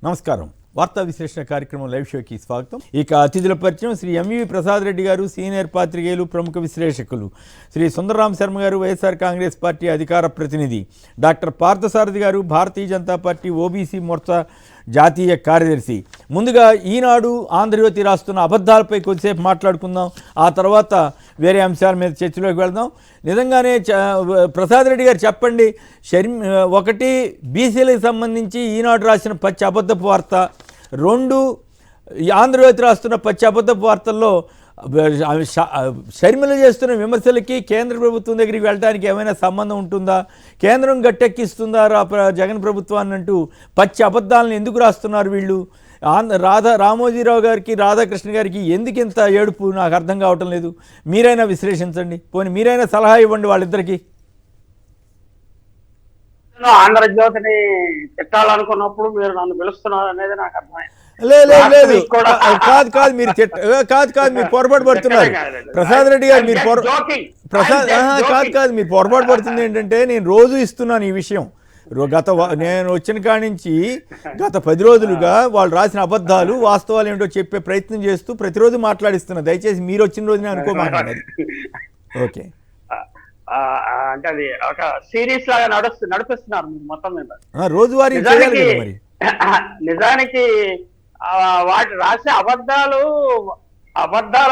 నమస్కారం. వార్తా విశ్లేషణ కార్యక్రమం లైవ్ షోకి స్వాగతం. ఇక అతిథుల పరిచయం శ్రీ ఎంవి ప్రసాద్ రెడ్డి గారు, సీనియర్ పాత్రికేయులు, ప్రముఖ విశ్లేషకులు. శ్రీ సుందరరాం శర్మ గారు, వైఎస్ఆర్ కాంగ్రెస్ పార్టీ అధికార ప్రతినిధి. డాక్టర్ పార్థసారథి గారు, భారతీయ జనతా పార్టీ ఓబీసీ మోర్చా జాతీయ కార్యదర్శి. ముందుగా ఈనాడు, ఆంధ్రజ్యోతి రాస్తున్న అబద్ధాలపై కొద్దిసేపు మాట్లాడుకుందాం. ఆ తర్వాత వేరే అంశాల మీద చర్చలోకి వెళ్దాం. నిజంగానే ప్రసాద్ రెడ్డి గారు చెప్పండి, ఒకటి బీసీలకు సంబంధించి ఈనాడు రాసిన పచ్చి అబద్ధపు వార్త, రెండు ఆంధ్రజ్యోతి రాస్తున్న పచ్చి అబద్ధపు వార్తల్లో షర్మిల చేస్తున్న విమర్శలకి కేంద్ర ప్రభుత్వం దగ్గరికి వెళ్ళడానికి ఏమైనా సంబంధం ఉంటుందా, కేంద్రం గట్టెక్కిస్తుందా జగన్ ప్రభుత్వాన్ని అంటూ పచ్చి అబద్ధాలను ఎందుకు రాస్తున్నారు వీళ్ళు? రామోజీరావు గారికి, రాధాకృష్ణ గారికి ఎందుకు ఇంత ఏడుపు నాకు అర్థం కావటం లేదు. మీరైనా విశ్లేషించండి, పోనీ మీరైనా సలహా ఇవ్వండి వాళ్ళిద్దరికి. ఆంధ్రజ్యోతిని తిట్టాలనుకున్నప్పుడు మీరు నన్ను పిలుస్తున్నారు అనేది నాకు అర్థమైంది. లేదు కాదు మీరు పొరపాటు పడుతున్నారు ప్రసాద్ రెడ్డి గారు. మీరు మీరు పొరపాటు పడుతుంది ఏంటంటే, నేను రోజు ఇస్తున్నాను ఈ విషయం. నేను వచ్చిన కాడి నుంచి గత 10 రోజులుగా వాళ్ళు రాసిన అబద్ధాలు వాస్తవాలు ఏంటో చెప్పే ప్రయత్నం చేస్తూ ప్రతిరోజు మాట్లాడిస్తున్నా. దయచేసి మీరు వచ్చిన రోజునే అనుకోమాకండి. ఓకే, అంటే అది ఒక సిరీస్ లాగా నడిపిస్తున్నారు మీరు మొత్తం మీద. రోజువారీ నిజానికి వాటి రాసే అబద్ధాలు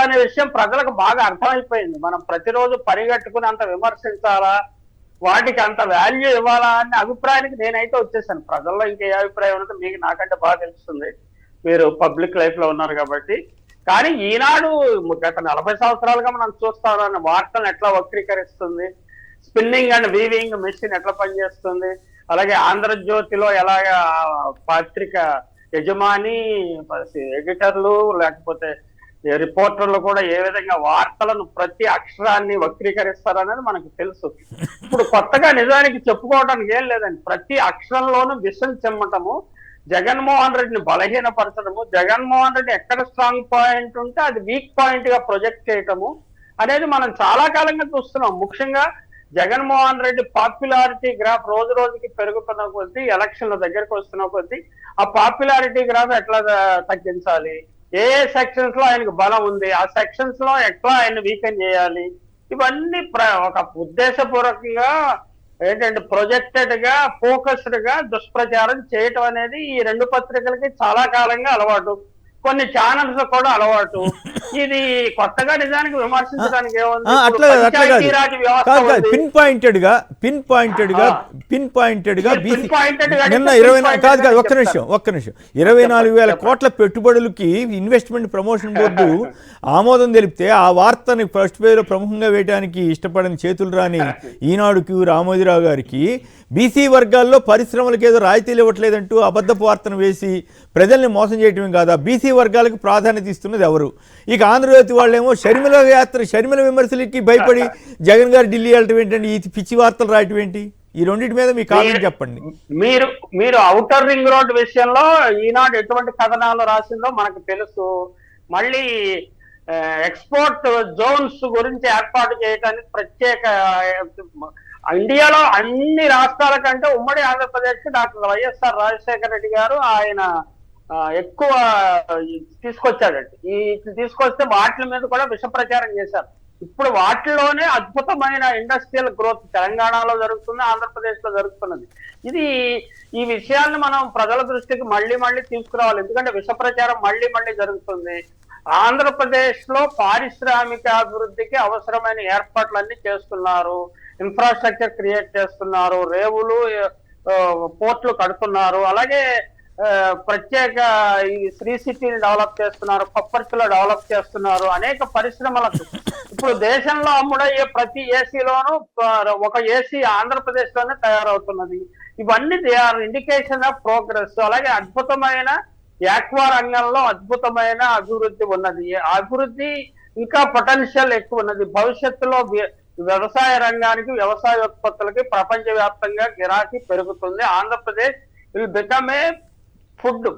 అనే విషయం ప్రజలకు బాగా అర్థమైపోయింది. మనం ప్రతిరోజు పరిగెట్టుకుని అంత విమర్శించాలా, వాటికి అంత వాల్యూ ఇవ్వాలా అనే అభిప్రాయానికి నేనైతే వచ్చేసాను. ప్రజల్లో ఇంకే అభిప్రాయం ఉన్నదో మీకు నాకంటే బాగా తెలుస్తుంది, మీరు పబ్లిక్ లైఫ్ లో ఉన్నారు కాబట్టి. కానీ ఈనాడు గత 40 సంవత్సరాలుగా మనం చూస్తామన్న వార్తలను ఎట్లా వక్రీకరిస్తుంది, స్పిన్నింగ్ అండ్ వీవింగ్ మెషిన్ ఎట్లా పనిచేస్తుంది, అలాగే ఆంధ్రజ్యోతిలో ఎలాగా పత్రిక యజమాని, ఎడిటర్లు లేకపోతే రిపోర్టర్లు కూడా ఏ విధంగా వార్తలను ప్రతి అక్షరాన్ని వక్రీకరిస్తారనేది మనకు తెలుసు. ఇప్పుడు కొత్తగా నిజానికి చెప్పుకోవడానికి ఏం లేదండి. ప్రతి అక్షరంలోనూ విషం చెమ్మటము, జగన్మోహన్ రెడ్డిని బలహీనపరచడము, జగన్మోహన్ రెడ్డి ఎక్కడ స్ట్రాంగ్ పాయింట్ ఉంటే అది వీక్ పాయింట్ గా ప్రొజెక్ట్ చేయటము అనేది మనం చాలా కాలంగా చూస్తున్నాం. ముఖ్యంగా జగన్మోహన్ రెడ్డి పాపులారిటీ గ్రాఫ్ రోజు రోజుకి పెరుగుతున్న కొద్దీ, ఎలక్షన్ల దగ్గరకు వస్తున్న కొద్దీ ఆ పాపులారిటీ గ్రాఫ్ ఎట్లా తగ్గించాలి, ఏ సెక్షన్స్ లో ఆయనకు బలం ఉంది, ఆ సెక్షన్స్ లో ఎట్లా ఆయన వీకెన్ చేయాలి, ఇవన్నీ ఒక ఉద్దేశపూర్వకంగా ఏంటంటే ప్రొజెక్టెడ్ గా, ఫోకస్డ్ గా దుష్ప్రచారం చేయటం అనేది ఈ 2 పత్రికలకి చాలా కాలంగా అలవాటు, కొన్ని ఛానల్స్ కూడా అలవాటు. ఇది కొత్తగా నిజానికి విమర్శించడానికి ఏముంది? పిన్ పాయింటెడ్ గా నిన్న 24,000 కోట్ల పెట్టుబడులకి ఇన్వెస్ట్మెంట్ ప్రమోషన్ బోర్డు ఆమోదం తెలిపితే ఆ వార్తని ఫస్ట్ పేజ్ లో ప్రముఖంగా వేయడానికి ఇష్టపడని చేతులు రాని ఈనాడుకి, రామోజీరావు గారికి బీసీ వర్గాల్లో పరిశ్రమలకు ఏదో రాయితీలు ఇవ్వట్లేదంటూ అబద్ధపు వార్తను వేసి ప్రజల్ని మోసం చేయటమే కాదా, బీసీ వర్గాలకు ప్రాధాన్యత ఇస్తున్నది ఎవరు? ఇక ఆంధ్రజ్యోతి వాళ్ళేమో షర్మిల విమర్శలకి భయపడి జగన్ గారు ఢిల్లీ వెళ్ళటం ఏంటండి, ఈ పిచ్చి వార్తలు రాయటం ఏంటి? ఈ రెండింటి మీద మీ కామెంట్ చెప్పండి. మీరు ఔటర్ రింగ్ రోడ్ విషయంలో ఈనాడు ఎటువంటి కథనాలు రాసిందో మనకు తెలుసు. మళ్ళీ ఎక్స్పోర్ట్ జోన్స్ గురించి ఏర్పాటు చేయడానికి ప్రత్యేక, ఇండియాలో అన్ని రాష్ట్రాల కంటే ఉమ్మడి ఆంధ్రప్రదేశ్ కి డాక్టర్ వైఎస్ఆర్ రాజశేఖర రెడ్డి గారు ఆయన ఎక్కువ తీసుకొచ్చాడండి. ఈ తీసుకొస్తే వాటి మీద కూడా విష ప్రచారం చేశారు. ఇప్పుడు వాటిలోనే అద్భుతమైన ఇండస్ట్రియల్ గ్రోత్ తెలంగాణలో జరుగుతుంది, ఆంధ్రప్రదేశ్ లో జరుగుతున్నది. ఈ విషయాన్ని మనం ప్రజల దృష్టికి మళ్ళీ తీసుకురావాలి. ఎందుకంటే విష ప్రచారం మళ్ళీ జరుగుతుంది. ఆంధ్రప్రదేశ్ లో పారిశ్రామిక అభివృద్ధికి అవసరమైన ఏర్పాట్లన్నీ చేస్తున్నారు, ఇన్ఫ్రాస్ట్రక్చర్ క్రియేట్ చేస్తున్నారు, రేవులు, పోర్ట్లు కడుతున్నారు, అలాగే ప్రత్యేక ఈ శ్రీ సిటీని డెవలప్ చేస్తున్నారు, పప్పర్తిలో డెవలప్ చేస్తున్నారు. అనేక పరిశ్రమలకు ఇప్పుడు దేశంలో అమ్ముడయ్యే ప్రతి ఏసీలోనూ ఒక ఏసీ ఆంధ్రప్రదేశ్ లోనే తయారవుతున్నది. ఇవన్నీ they are indication of progress. అలాగే అద్భుతమైన యాక్వా రంగంలో అద్భుతమైన అభివృద్ధి ఉన్నది. అభివృద్ధి ఇంకా పొటెన్షియల్ ఎక్కువ ఉన్నది. భవిష్యత్తులో వ్యవసాయ రంగానికి, వ్యవసాయ ఉత్పత్తులకి ప్రపంచవ్యాప్తంగా గిరాకీ పెరుగుతుంది. Andhra Pradesh will become a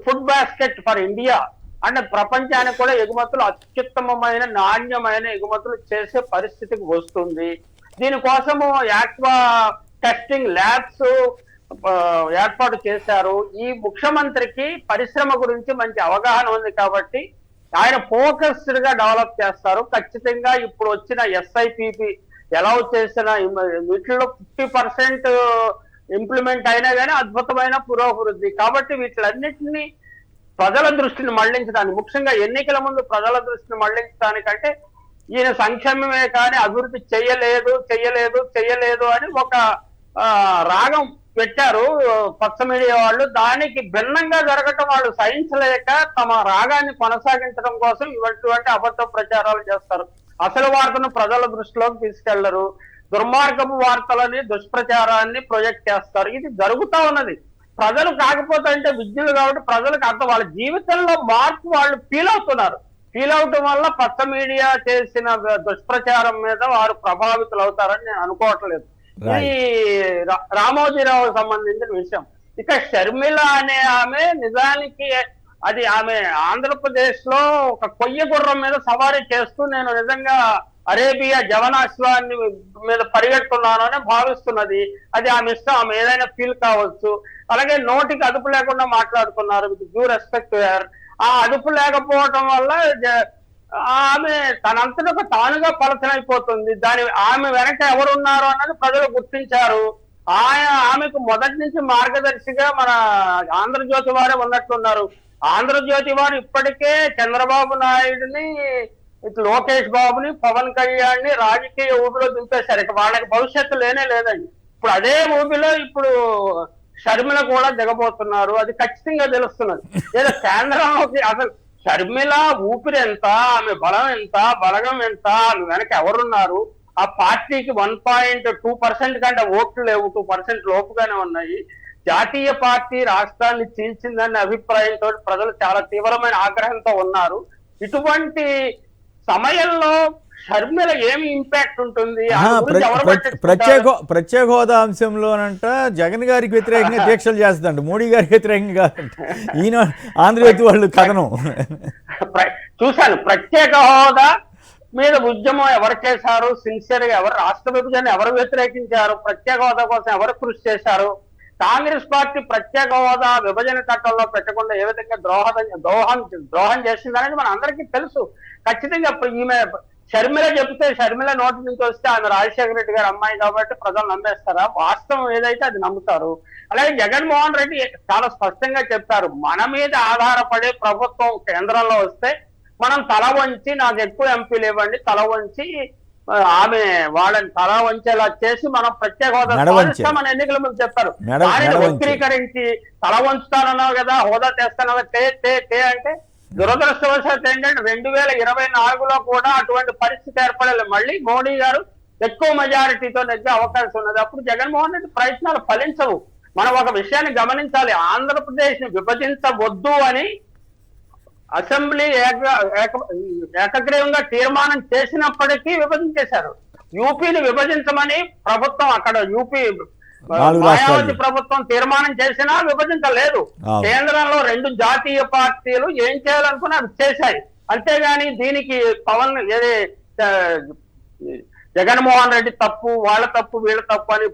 food basket for India. అంటే ప్రపంచానికి కూడా ఎగుమతులు అత్యుత్తమమైన, నాణ్యమైన ఎగుమతులు చేసే పరిస్థితికి వస్తుంది. దీనికోసము యాక్వా టెస్టింగ్ ల్యాబ్స్, ఏర్పాటు చేశారు. ఈ ముఖ్యమంత్రికి పరిశ్రమ గురించి మంచి అవగాహన ఉంది కాబట్టి ఆయన ఫోకస్డ్ గా డెవలప్ చేస్తారు. ఖచ్చితంగా ఇప్పుడు వచ్చిన SIPP ఎలా చేసిన వీటిలో 50% ఇంప్లిమెంట్ అయినా కానీ అద్భుతమైన పురోభివృద్ధి. కాబట్టి వీటిలన్నింటినీ ప్రజల దృష్టిని మళ్లించడానికి, ముఖ్యంగా ఎన్నికల ముందు ప్రజల దృష్టిని మళ్లించడానికంటే ఈయన సంక్షేమమే కానీ అభివృద్ధి చెయ్యలేదు అని ఒక రాగం పెట్టారు పచ్చ మీడియా వాళ్ళు. దానికి భిన్నంగా జరగటం వాళ్ళు సహించలేక తమ రాగాన్ని కొనసాగించడం కోసం ఇటువంటి అబద్ధ ప్రచారాలు చేస్తారు. అసలు వార్తను ప్రజల దృష్టిలోకి తీసుకెళ్లరు. దుర్మార్గపు వార్తలని, దుష్ప్రచారాన్ని ప్రొజెక్ట్ చేస్తారు. ఇది జరుగుతా ఉన్నది. ప్రజలు కాకపోతే అంటే విద్యులు కాబట్టి ప్రజలకు అర్థం, వాళ్ళ జీవితంలో మార్పు వాళ్ళు ఫీల్ అవుతున్నారు. ఫీల్ అవటం వల్ల పచ్చ మీడియా చేసిన దుష్ప్రచారం మీద వారు ప్రభావితులు అవుతారని నేను అనుకోవట్లేదు. ఇది రామోజీరావు సంబంధించిన విషయం. ఇక షర్మిల అనే ఆమె నిజానికి అది ఆమె ఆంధ్రప్రదేశ్ లో ఒక కొయ్య గుర్రం మీద సవారీ చేస్తూ నేను నిజంగా అరేబియా జవనాశ్వాన్ని మీద పరిగెడుతున్నాను అని భావిస్తున్నది. అది ఆమె ఇష్టం, ఆమె ఏదైనా ఫీల్ కావచ్చు. అలాగే నోటికి అదుపు లేకుండా మాట్లాడుతున్నారు, with due respect to her. ఆ అదుపు లేకపోవటం వల్ల ఆమె తనంతటా తానుగా పలచనైపోతుంది. ఆమె వెనక ఎవరున్నారు అన్నది ప్రజలు గుర్తించారు. ఆమెకు మొదటి నుంచి మార్గదర్శిగా మన ఆంధ్రజ్యోతి వారే ఉన్నట్లున్నారు. ఆంధ్రజ్యోతి వారు ఇప్పటికే చంద్రబాబు నాయుడిని, లోకేష్ బాబుని, పవన్ కళ్యాణ్ని రాజకీయ ఊబిలో దింపేశారు. ఇక వాళ్ళకి భవిష్యత్తు లేదండి. ఇప్పుడు అదే ఊబిలో ఇప్పుడు షర్మిల కూడా దిగబోతున్నారు. అది ఖచ్చితంగా తెలుస్తున్నది. ఏదో కేంద్రంలోకి అసలు షర్మిల ఊపిరి ఎంత, ఆమె బలం ఎంత, బలగం ఎంత, ఆమె వెనక ఎవరున్నారు, ఆ పార్టీకి 1.2% కంటే ఓట్లు లేవు, 2% లోపుగానే ఉన్నాయి. జాతీయ పార్టీ రాష్ట్రాన్ని చీల్చిందనే అభిప్రాయంతో ప్రజలు చాలా తీవ్రమైన ఆగ్రహంతో ఉన్నారు. ఇటువంటి సమయంలో షర్మిల ఏమి ఇంపాక్ట్ ఉంటుంది? ప్రత్యేక హోదా అంశంలోనంట జగన్ గారికి వ్యతిరేకంగా దీక్షలు చేస్తుందంట, మోడీ గారికి వ్యతిరేకంగా ఈయన ఆంధ్రజ్యోతి వాళ్ళు కథనం చూశాను. ప్రత్యేక హోదా మీద ఉద్యమం ఎవరు చేశారు, సిన్సియర్ గా ఎవరు, రాష్ట్ర విభజన ఎవరు వ్యతిరేకించారు, ప్రత్యేక హోదా కోసం ఎవరు కృషి చేశారు? కాంగ్రెస్ పార్టీ ప్రత్యేక హోదా విభజన చట్టంలో పెట్టకుండా ఏ విధంగా ద్రోహం చేసిందనేది మన అందరికీ తెలుసు. ఖచ్చితంగా ఈమె షర్మిల చెప్తే, షర్మిల నోటి నుంచి వస్తే ఆమె రాజశేఖర రెడ్డి గారి అమ్మాయి కాబట్టి ప్రజలు నమ్మేస్తారా? వాస్తవం ఏదైతే అది నమ్ముతారు. అలాగే జగన్మోహన్ రెడ్డి చాలా స్పష్టంగా చెప్పారు, మన మీద ఆధారపడే ప్రభుత్వం కేంద్రంలో వస్తే మనం తల వంచి, నాకు ఎక్కువ ఎంపీలు ఇవ్వండి, తల వంచి ఆమె వాళ్ళని తల వంచేలా చేసి మనం ప్రత్యేక హోదా సాధిస్తామని ఎన్నికల ముందు చెప్పారు. దానిని వక్రీకరించి తల వంచుతానన్నావు కదా, హోదా తెస్తానన్నా తే అంటే దురదృష్టవశాత్తు ఏంటంటే 2024లో కూడా అటువంటి పరిస్థితి ఏర్పడలేదు. మళ్ళీ మోడీ గారు ఎక్కువ మెజారిటీతో నెగ్గే అవకాశం ఉన్నది. అప్పుడు జగన్మోహన్ రెడ్డి ప్రయత్నాలు ఫలించవు. మనం ఒక విషయాన్ని గమనించాలి, ఆంధ్రప్రదేశ్ ని విభజించవద్దు అని అసెంబ్లీ ఏకగ్రీవంగా తీర్మానం చేసినప్పటికీ విభజించేశారు. యూపీని విభజించమని ప్రభుత్వం, అక్కడ యూపీ మాయావతి ప్రభుత్వం తీర్మానం చేసినా విభజించలేదు. కేంద్రంలో 2 జాతీయ పార్టీలు ఏం చేయాలనుకుని అవి చేశాయి. అంతేగాని దీనికి పవన్ ఏది జగన్మోహన్ రెడ్డి తప్పు, వాళ్ళ తప్పు, వీళ్ళ తప్పు అని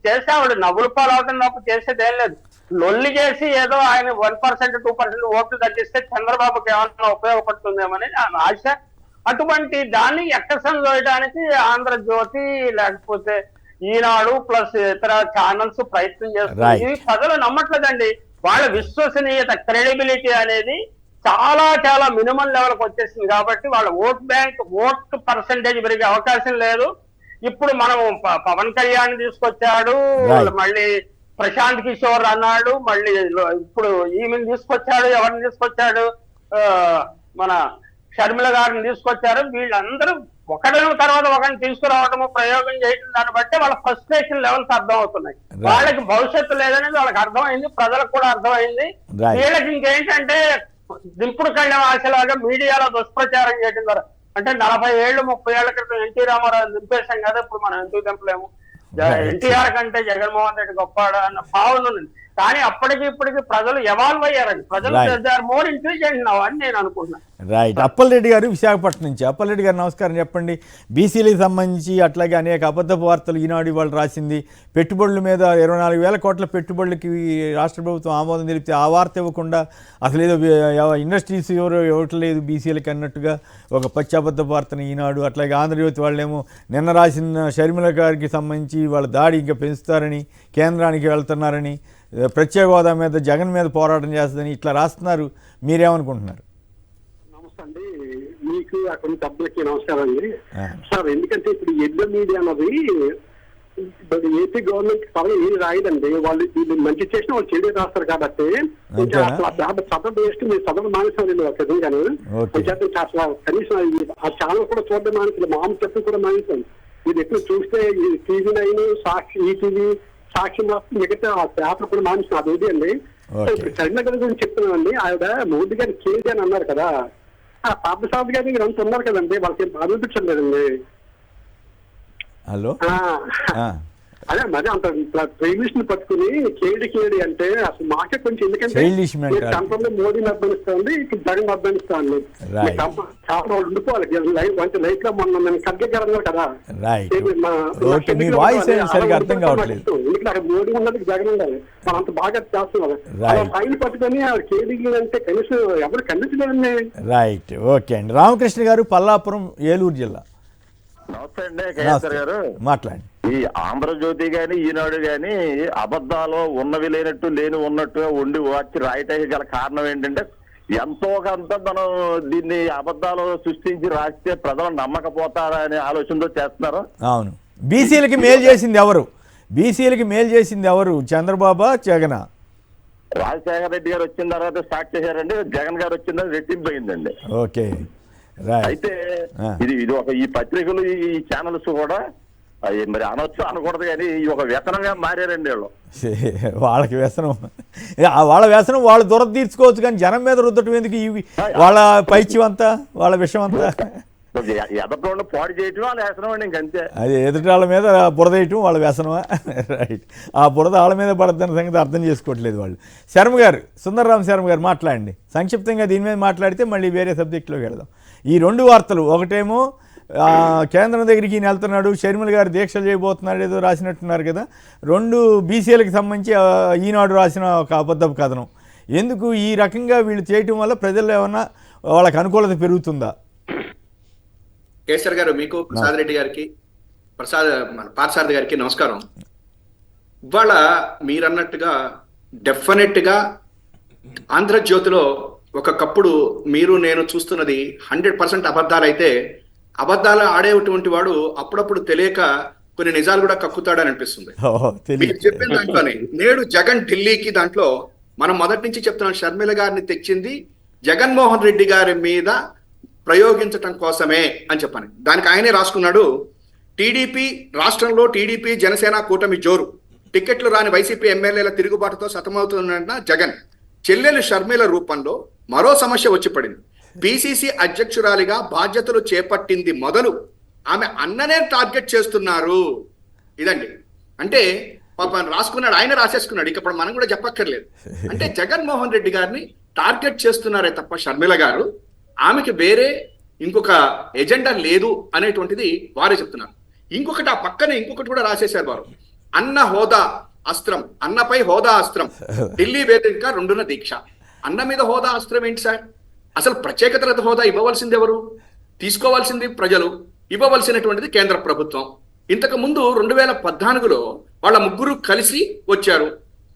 చేసేవాడు నవ్వుల పాలవటం తప్పు చేసేదేం లేదు. లొల్లి చేసి ఏదో ఆయన 1%, 2% ఓట్లు తగ్గిస్తే చంద్రబాబుకి ఏమన్నా ఉపయోగపడుతుందేమని ఆశ. అటువంటి దాన్ని ఎక్కసం చేయడానికి ఆంధ్రజ్యోతి లేకపోతే ఈనాడు ప్లస్ ఇతర ఛానల్స్ ప్రయత్నం చేస్తుంది. ఇవి ప్రజలు నమ్మట్లేదండి. వాళ్ళ విశ్వసనీయత, క్రెడిబిలిటీ అనేది చాలా మినిమం లెవెల్కి వచ్చేసింది. కాబట్టి వాళ్ళ ఓట్ పర్సంటేజ్ పెరిగే అవకాశం లేదు. ఇప్పుడు మనం పవన్ కళ్యాణ్ తీసుకొచ్చాడు, మళ్ళీ ప్రశాంత్ కిషోర్ అన్నాడు, మళ్ళీ ఇప్పుడు ఈమెను తీసుకొచ్చాడు. ఎవరిని తీసుకొచ్చాడు? మన షర్మిల గారిని తీసుకొచ్చారు. వీళ్ళందరూ ఒకరిని తర్వాత ఒకరిని తీసుకురావడము, ప్రయోగం చేయడం, దాన్ని బట్టి వాళ్ళ ఫ్రస్ట్రేషన్ లెవెల్స్ అర్థం అవుతున్నాయి. వాళ్ళకి భవిష్యత్తు లేదనేది వాళ్ళకి అర్థమైంది, ప్రజలకు కూడా అర్థమైంది. వీళ్ళకి ఇంకేంటంటే దింపుడు కళ్యాణ ఆశలాగా మీడియాలో దుష్ప్రచారం చేయడం ద్వారా, అంటే 40 ఏళ్ళు 30 ఏళ్ల క్రితం ఎన్టీ రామారావు దింపేశాం కదా, ఇప్పుడు మనం ఎందుకు దింపలేము? ఎన్టీఆర్ కంటే జగన్మోహన్ రెడ్డి గొప్పవాడా అన్న భావన ఉంది. కానీ అప్పటికి ఇప్పటికి ప్రజలు ఎవాల్వ్ అయ్యారండి. ప్రజలు they are more intelligent now అని నేను అనుకుంటున్నాను. రైట్. అప్పలరెడ్డి గారు విశాఖపట్నం నుంచి. అప్పలరెడ్డి గారు నమస్కారం, చెప్పండి. బీసీలకు సంబంధించి అట్లాగే అనేక అబద్ధపు వార్తలు ఈనాడు ఇవాళ రాసింది. పెట్టుబడుల మీద 24,000 కోట్ల పెట్టుబడులకి రాష్ట్ర ప్రభుత్వం ఆమోదం తెలిపితే ఆ వార్త ఇవ్వకుండా అసలు ఏదో ఇండస్ట్రీస్ ఎవరు ఇవ్వట్లేదు బీసీలకు అన్నట్టుగా ఒక పచ్చి అబద్ధపు వార్తను ఈనాడు, అట్లాగే ఆంధ్రజ్యోతి వాళ్ళేమో నిన్న రాసిన షర్మిల గారికి సంబంధించి వాళ్ళ దాడి ఇంకా పెంచుతారని, కేంద్రానికి వెళ్తున్నారని, ప్రత్యేక హోదా మీద జగన్ మీద పోరాటం చేస్తుందని ఇట్లా రాస్తున్నారు. మీరేమనుకుంటున్నారు? అండి మీకు అక్కడ సభ్యులకి నమస్కారం అండి సార్. ఎందుకంటే ఇప్పుడు ఎడ్ల మీడియా అన్నది ఏపీ గవర్నమెంట్ పవర్ ఏది రాయదండి. వాళ్ళు వీళ్ళు మంచి చేసిన వాళ్ళు చెడు రాస్తారు కాబట్టి చదవడం వేస్ట్. మీరు చదవడం మానేసాను నిజంగానే. అసలు కనీసం ఆ ఛానల్ కూడా చూడడం మానేసాను, మామూలు చెప్పడం కూడా మానేసాను. మీరు ఎప్పుడు చూస్తే TV9, సాక్షి, ఈటీవీ, సాక్షి మాత్రం మిగతా ఆ పేపర్ కూడా మానేసాను. అది ఏది అండి. ఇప్పుడు షర్మిల గారి గురించి చెప్తున్నానండి. ఆవిడ మోదీ గారి కేజీ అని అన్నారు కదా, ఆ పార్థసారథి గారి మీరు అంత ఉన్నారు కదండి, వాళ్ళకి అనిపించలేదండి. హలో అదే మరి అంత ప్రైవేట్ ని పట్టుకుని కేడి అంటే అసలు మాకే కొంచెం, ఎందుకంటే కంపంలో మోడీని అభ్యనిస్తాండి, ఇప్పుడు జగన్ అభ్యనిస్తాండి. చాలా ఉండిపోవాలి లైఫ్ లో మొన్న ఖర్గే గారు అన్నారు కదా, ఎందుకంటే మోడీ ఉన్నది జగన్ ఉండాలి. మనం అంత బాగా చేస్తున్నారు. ఆయన పట్టుకొని కేడీ అంటే కనీసం ఎవరు ఖండించలేదండి. రైట్. ఓకే అండి. రామకృష్ణ గారు, పల్లాపురం, ఏలూరు జిల్లా. నమస్తే అండి కేసీఆర్ గారు. మాట్లాడండి. ఈ ఆంధ్రజ్యోతి గాని ఈనాడు గాని అబద్ధాలు ఉన్నవి లేనట్టు లేని ఉన్నట్టుగా ఉండి వచ్చి రాయటానికి గల కారణం ఏంటంటే ఎంతో కొంత మనం దీన్ని అబద్ధాలు సృష్టించి రాస్తే ప్రజలు నమ్మకపోతారనే ఆలోచనతో చేస్తున్నారు. అవును. బీసీలకి మేలు చేసింది ఎవరు? బీసీలకి మేలు చేసింది ఎవరు? చంద్రబాబు, జగన్? రాజశేఖర రెడ్డి గారు వచ్చిన తర్వాత స్టార్ట్ చేశారండి. జగన్ గారు వచ్చిన తర్వాత రెట్టింపోయిందండి. ఓకే. అయితే ఇది ఒక ఈ పత్రికలు ఈ ఛానల్స్ కూడా మరి అనొచ్చు అనకూడదు కానీ ఒక వ్యసనంగా మారారండి వాళ్ళు. వాళ్ళకి వ్యసనం, వాళ్ళ వ్యసనం వాళ్ళు దూరం తీర్చుకోవచ్చు కానీ జనం మీద రుద్దటం ఎందుకు? ఇవి వాళ్ళ పైచ్యం అంతా, వాళ్ళ విషయం అంతా ఎదటి పాడు చేయటం వాళ్ళ వ్యసనం అండి, ఇంకంతే. అది ఎదుటి వాళ్ళ మీద బురద వేయటం వాళ్ళ వ్యసనమా? రైట్. ఆ బురద వాళ్ళ మీద పడద్దన్న సంగతి అర్థం చేసుకోవట్లేదు వాళ్ళు. శర్మ గారు, సుందరరామ్ శర్మ గారు మాట్లాడండి. సంక్షిప్తంగా దీని మీద మాట్లాడితే మళ్ళీ వేరే సబ్జెక్టులోకి వెళదాం. ఈ రెండు వార్తలు, ఒకటేమో కేంద్రం దగ్గరికి ఈయన వెళ్తున్నాడు, షర్మిల గారు దీక్షలు చేయబోతున్నాడు ఏదో రాసినట్టున్నారు కదా. రెండు బీసీలకు సంబంధించి ఈనాడు రాసిన ఒక అబద్ధపు కథనం. ఎందుకు ఈ రకంగా వీళ్ళు చేయటం వల్ల ప్రజల్లో ఏమన్నా వాళ్ళకి అనుకూలత పెరుగుతుందా? కేసీఆర్ గారు, మీకు ప్రసాద్ రెడ్డి గారికి, పార్థసారథి గారికి నమస్కారం. ఇవాళ మీరన్నట్టుగా డెఫినెట్గా ఆంధ్రజ్యోతిలో ఒకప్పుడు మీరు నేను చూస్తున్నది 100% అబద్ధాలైతే, అబద్ధాలు ఆడేటువంటి వాడు అప్పుడప్పుడు తెలియక కొన్ని నిజాలు కూడా కక్కుతాడని అనిపిస్తుంది. మీరు చెప్పిన దాంట్లోనే నేడు జగన్ ఢిల్లీకి, దాంట్లో మనం మొదటి నుంచి చెప్తున్నాం, షర్మిల గారిని తెచ్చింది జగన్మోహన్ రెడ్డి గారి మీద ప్రయోగించటం కోసమే అని చెప్పాను. దానికి ఆయనే రాసుకున్నాడు, టీడీపీ రాష్ట్రంలో టీడీపీ జనసేన కూటమి జోరు, టికెట్లు రాని వైసీపీ ఎమ్మెల్యేల తిరుగుబాటుతో సతమవుతున్న జగన్, చెల్లెలు షర్మిల రూపంలో మరో సమస్య వచ్చి పడింది. పిసిసి అధ్యక్షురాలిగా బాధ్యతలు చేపట్టింది మొదలు ఆమె అన్ననే టార్గెట్ చేస్తున్నారు. ఇదండి. అంటే పాపం రాసుకున్నాడు, ఆయన రాసేసుకున్నాడు, ఇక ఇప్పుడు మనం కూడా చెప్పక్కర్లేదు. అంటే జగన్మోహన్ రెడ్డి గారిని టార్గెట్ చేస్తున్నారే తప్ప షర్మిల గారు, ఆమెకి వేరే ఇంకొక ఎజెండా లేదు అనేటువంటిది వారే చెప్తున్నారు. ఇంకొకటి ఆ పక్కనే ఇంకొకటి కూడా రాసేశారు వారు, అన్న హోదా అస్త్రం, అన్నపై హోదా అస్త్రం, ఢిల్లీ వేదిక రెండున్న దీక్ష. అన్న మీద హోదా అస్త్రం ఏంటి సార్? అసలు ప్రత్యేక తరగతి హోదా ఇవ్వవలసింది ఎవరు? తీసుకోవాల్సింది ప్రజలు, ఇవ్వవలసినటువంటిది కేంద్ర ప్రభుత్వం. ఇంతకు ముందు 2014లో వాళ్ళ ముగ్గురు కలిసి వచ్చారు.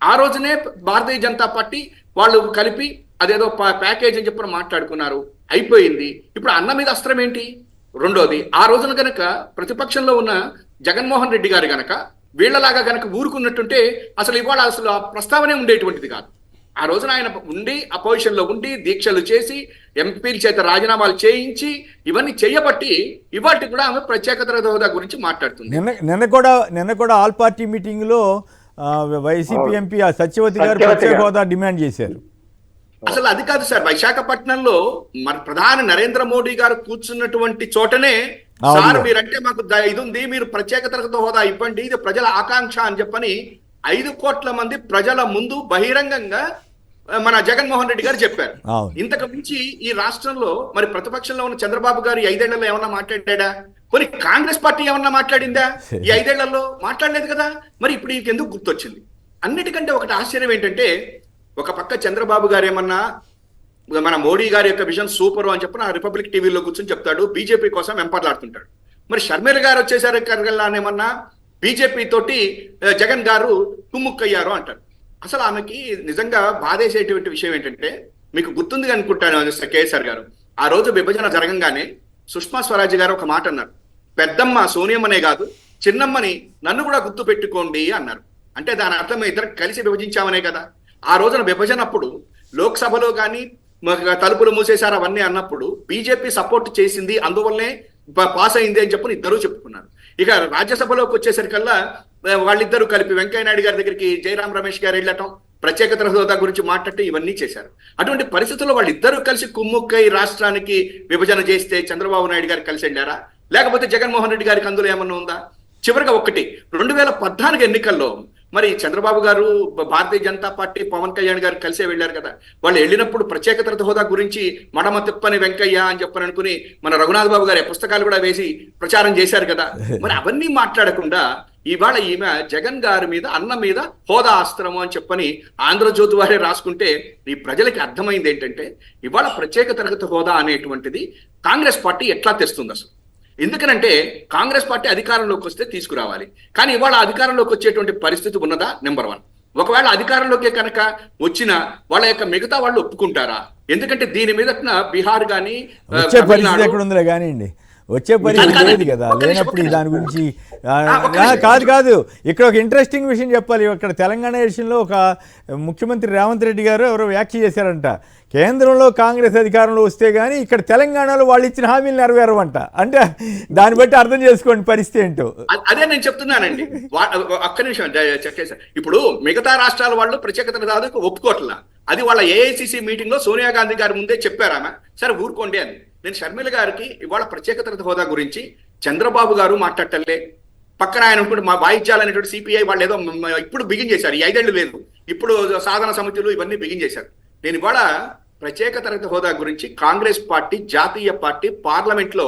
ఆ రోజునే భారతీయ జనతా పార్టీ వాళ్ళు కలిపి అదేదో ప్యాకేజ్ అని చెప్పి మాట్లాడుకున్నారు, అయిపోయింది. ఇప్పుడు అన్న మీద అస్త్రం ఏంటి? రెండోది, ఆ రోజున గనక ప్రతిపక్షంలో ఉన్న జగన్మోహన్ రెడ్డి గారు గనక వీళ్లలాగా గనక ఊరుకున్నట్టుంటే అసలు ఇవాళ అసలు ఆ ప్రస్తావనే ఉండేటువంటిది కాదు. ఆ రోజున ఆయన ఉండి అపోజిషన్ లో ఉండి దీక్షలు చేసి ఎంపీల చేత రాజీనామాలు చేయించి ఇవన్నీ చేయబట్టి ఇవాటి కూడా ఆమె ప్రత్యేక తరగతి హోదా గురించి మాట్లాడుతుంది. నిన్న కూడా ఆల్ పార్టీ మీటింగ్ లో వైసీపీ ఎంపీ సత్యవతి గారు ప్రత్యేక హోదా డిమాండ్ చేశారు. అసలు అది కాదు సార్, విశాఖపట్నంలో మన ప్రధాని నరేంద్ర మోడీ గారు కూర్చున్నటువంటి చోటనే సార్ మీరంటే మాకు ఇది ఉంది, మీరు ప్రత్యేక తరగతి హోదా ఇవ్వండి, ఇది ప్రజల ఆకాంక్ష అని చెప్పని 5 కోట్ల మంది ప్రజల ముందు బహిరంగంగా మన జగన్మోహన్ రెడ్డి గారు చెప్పారు. అవును. ఇంతకు మించి ఈ రాష్ట్రంలో మరి ప్రతిపక్షంలో ఉన్న చంద్రబాబు గారు ఈ 5 ఏళ్లలో ఏమన్నా మాట్లాడా? మరి కాంగ్రెస్ పార్టీ ఏమన్నా మాట్లాడిందా ఈ 5 ఏళ్లలో? మాట్లాడలేదు కదా. మరి ఇప్పుడు ఇంకెందుకు గుర్తొచ్చింది? అన్నిటికంటే ఒకటి ఆశ్చర్యం ఏంటంటే, ఒక పక్క చంద్రబాబు గారు ఏమన్నా మన మోడీ గారి యొక్క విజన్ సూపర్ అని చెప్పి రిపబ్లిక్ టీవీలో కూర్చొని చెప్తాడు, బీజేపీ కోసం వెంపర్లాడుతుంటాడు. మరి షర్మిల గారు వచ్చేసరి కరగల్లానేమన్నా బీజేపీ తోటి జగన్ గారు కుమ్ముక్కయ్యారు అంటారు. అసలు ఆమెకి నిజంగా బాధేసేటువంటి విషయం ఏంటంటే, మీకు గుర్తుంది అనుకుంటాను కేసీఆర్ గారు, ఆ రోజు విభజన జరగంగానే సుష్మా స్వరాజ్ గారు ఒక మాట అన్నారు, పెద్దమ్మ సోనియమ్మనే కాదు చిన్నమ్మని నన్ను కూడా గుర్తు పెట్టుకోండి అన్నారు. అంటే దాని అర్థం ఇద్దరు కలిసి విభజించామనే కదా. ఆ రోజున విభజనప్పుడు లోక్సభలో కానీ తలుపులు మూసేశారు అవన్నీ అన్నప్పుడు బీజేపీ సపోర్ట్ చేసింది, అందువల్లనే పాస్ అయింది అని చెప్పని ఇద్దరు చెప్పుకున్నారు. ఇక రాజ్యసభలోకి వచ్చేసరికల్లా వాళ్ళిద్దరూ కలిపి వెంకయ్య నాయుడు గారి దగ్గరికి జయరాం రమేష్ గారు వెళ్ళటం, ప్రత్యేక హోదా గురించి మాట్లాడటం, ఇవన్నీ చేశారు. అటువంటి పరిస్థితుల్లో వాళ్ళిద్దరూ కలిసి కుమ్ముక్కై రాష్ట్రానికి విభజన చేస్తే చంద్రబాబు నాయుడు గారు కలిసి వెళ్ళారా, లేకపోతే జగన్మోహన్ రెడ్డి గారికి అందులో ఏమన్నా ఉందా? చివరిగా 2014 ఎన్నికల్లో మరి చంద్రబాబు గారు భారతీయ జనతా పార్టీ పవన్ కళ్యాణ్ గారు కలిసే వెళ్ళారు కదా. వాళ్ళు వెళ్ళినప్పుడు ప్రత్యేక హోదా గురించి మడమ తిప్పని వెంకయ్య అని చెప్పని అనుకుని మన రఘునాథ్ బాబు గారి పుస్తకాలు కూడా వేసి ప్రచారం చేశారు కదా. మరి అవన్నీ మాట్లాడకుండా ఇవాళ ఈమె జగన్ గారి మీద అన్న మీద హోదా అస్త్రము అని చెప్పని ఆంధ్రజ్యోతి వారే రాసుకుంటే ఈ ప్రజలకి అర్థమైంది ఏంటంటే, ఇవాళ ప్రత్యేక హోదా అనేటువంటిది కాంగ్రెస్ పార్టీ ఎట్లా తెస్తుంది అసలు. ఎందుకనంటే కాంగ్రెస్ పార్టీ అధికారంలోకి వస్తే తీసుకురావాలి, కానీ ఇవాళ అధికారంలోకి వచ్చేటువంటి పరిస్థితి ఉన్నదా? నెంబర్ 1. ఒకవేళ అధికారంలోకి కనుక వచ్చిన వాళ్ళ యొక్క మిగతా వాళ్ళు ఒప్పుకుంటారా? ఎందుకంటే దీని మీద బీహార్ కానీ ఎక్కడ ఉందిలే కానివ్వండి, వచ్చే పరిస్థితి లేదు కదా. లేనప్పుడు దాని గురించి కాదు. ఇక్కడ ఒక ఇంట్రెస్టింగ్ విషయం చెప్పాలి. ఇక్కడ తెలంగాణ విషయంలో ఒక ముఖ్యమంత్రి రేవంత్ రెడ్డి గారు ఎవరో వ్యాఖ్య చేశారంట, కేంద్రంలో కాంగ్రెస్ అధికారంలో వస్తే కానీ ఇక్కడ తెలంగాణలో వాళ్ళు ఇచ్చిన హామీలు నెరవేరవంట. అంటే దాన్ని బట్టి అర్థం చేసుకోండి పరిస్థితి ఏంటో. అదే నేను చెప్తున్నానండి. ఒక్క నిమిషం చెప్పేసారు. ఇప్పుడు మిగతా రాష్ట్రాల వాళ్ళు ప్రత్యేకత హోదాకు ఒప్పుకోవట్లా. అది వాళ్ళ ఏఐసిసి మీటింగ్ లో సోనియా గాంధీ గారి ముందే చెప్పారామా, సరే ఊరుకోండి అని. నేను షర్మిల గారికి ఇవాళ ప్రత్యేక హోదా గురించి చంద్రబాబు గారు మాట్లాడటలే, పక్కన ఆయన అనుకుంటే మా వాయిద్యాలనేటువంటి సిపిఐ వాళ్ళు ఏదో ఇప్పుడు బిగిన్ చేశారు. ఈ 5 ఏళ్ళు లేదు, ఇప్పుడు సాధన సమితులు ఇవన్నీ బిగిన్ చేశారు. నేను ఇవాళ ప్రత్యేక హోదా గురించి కాంగ్రెస్ పార్టీ జాతీయ పార్టీ పార్లమెంట్ లో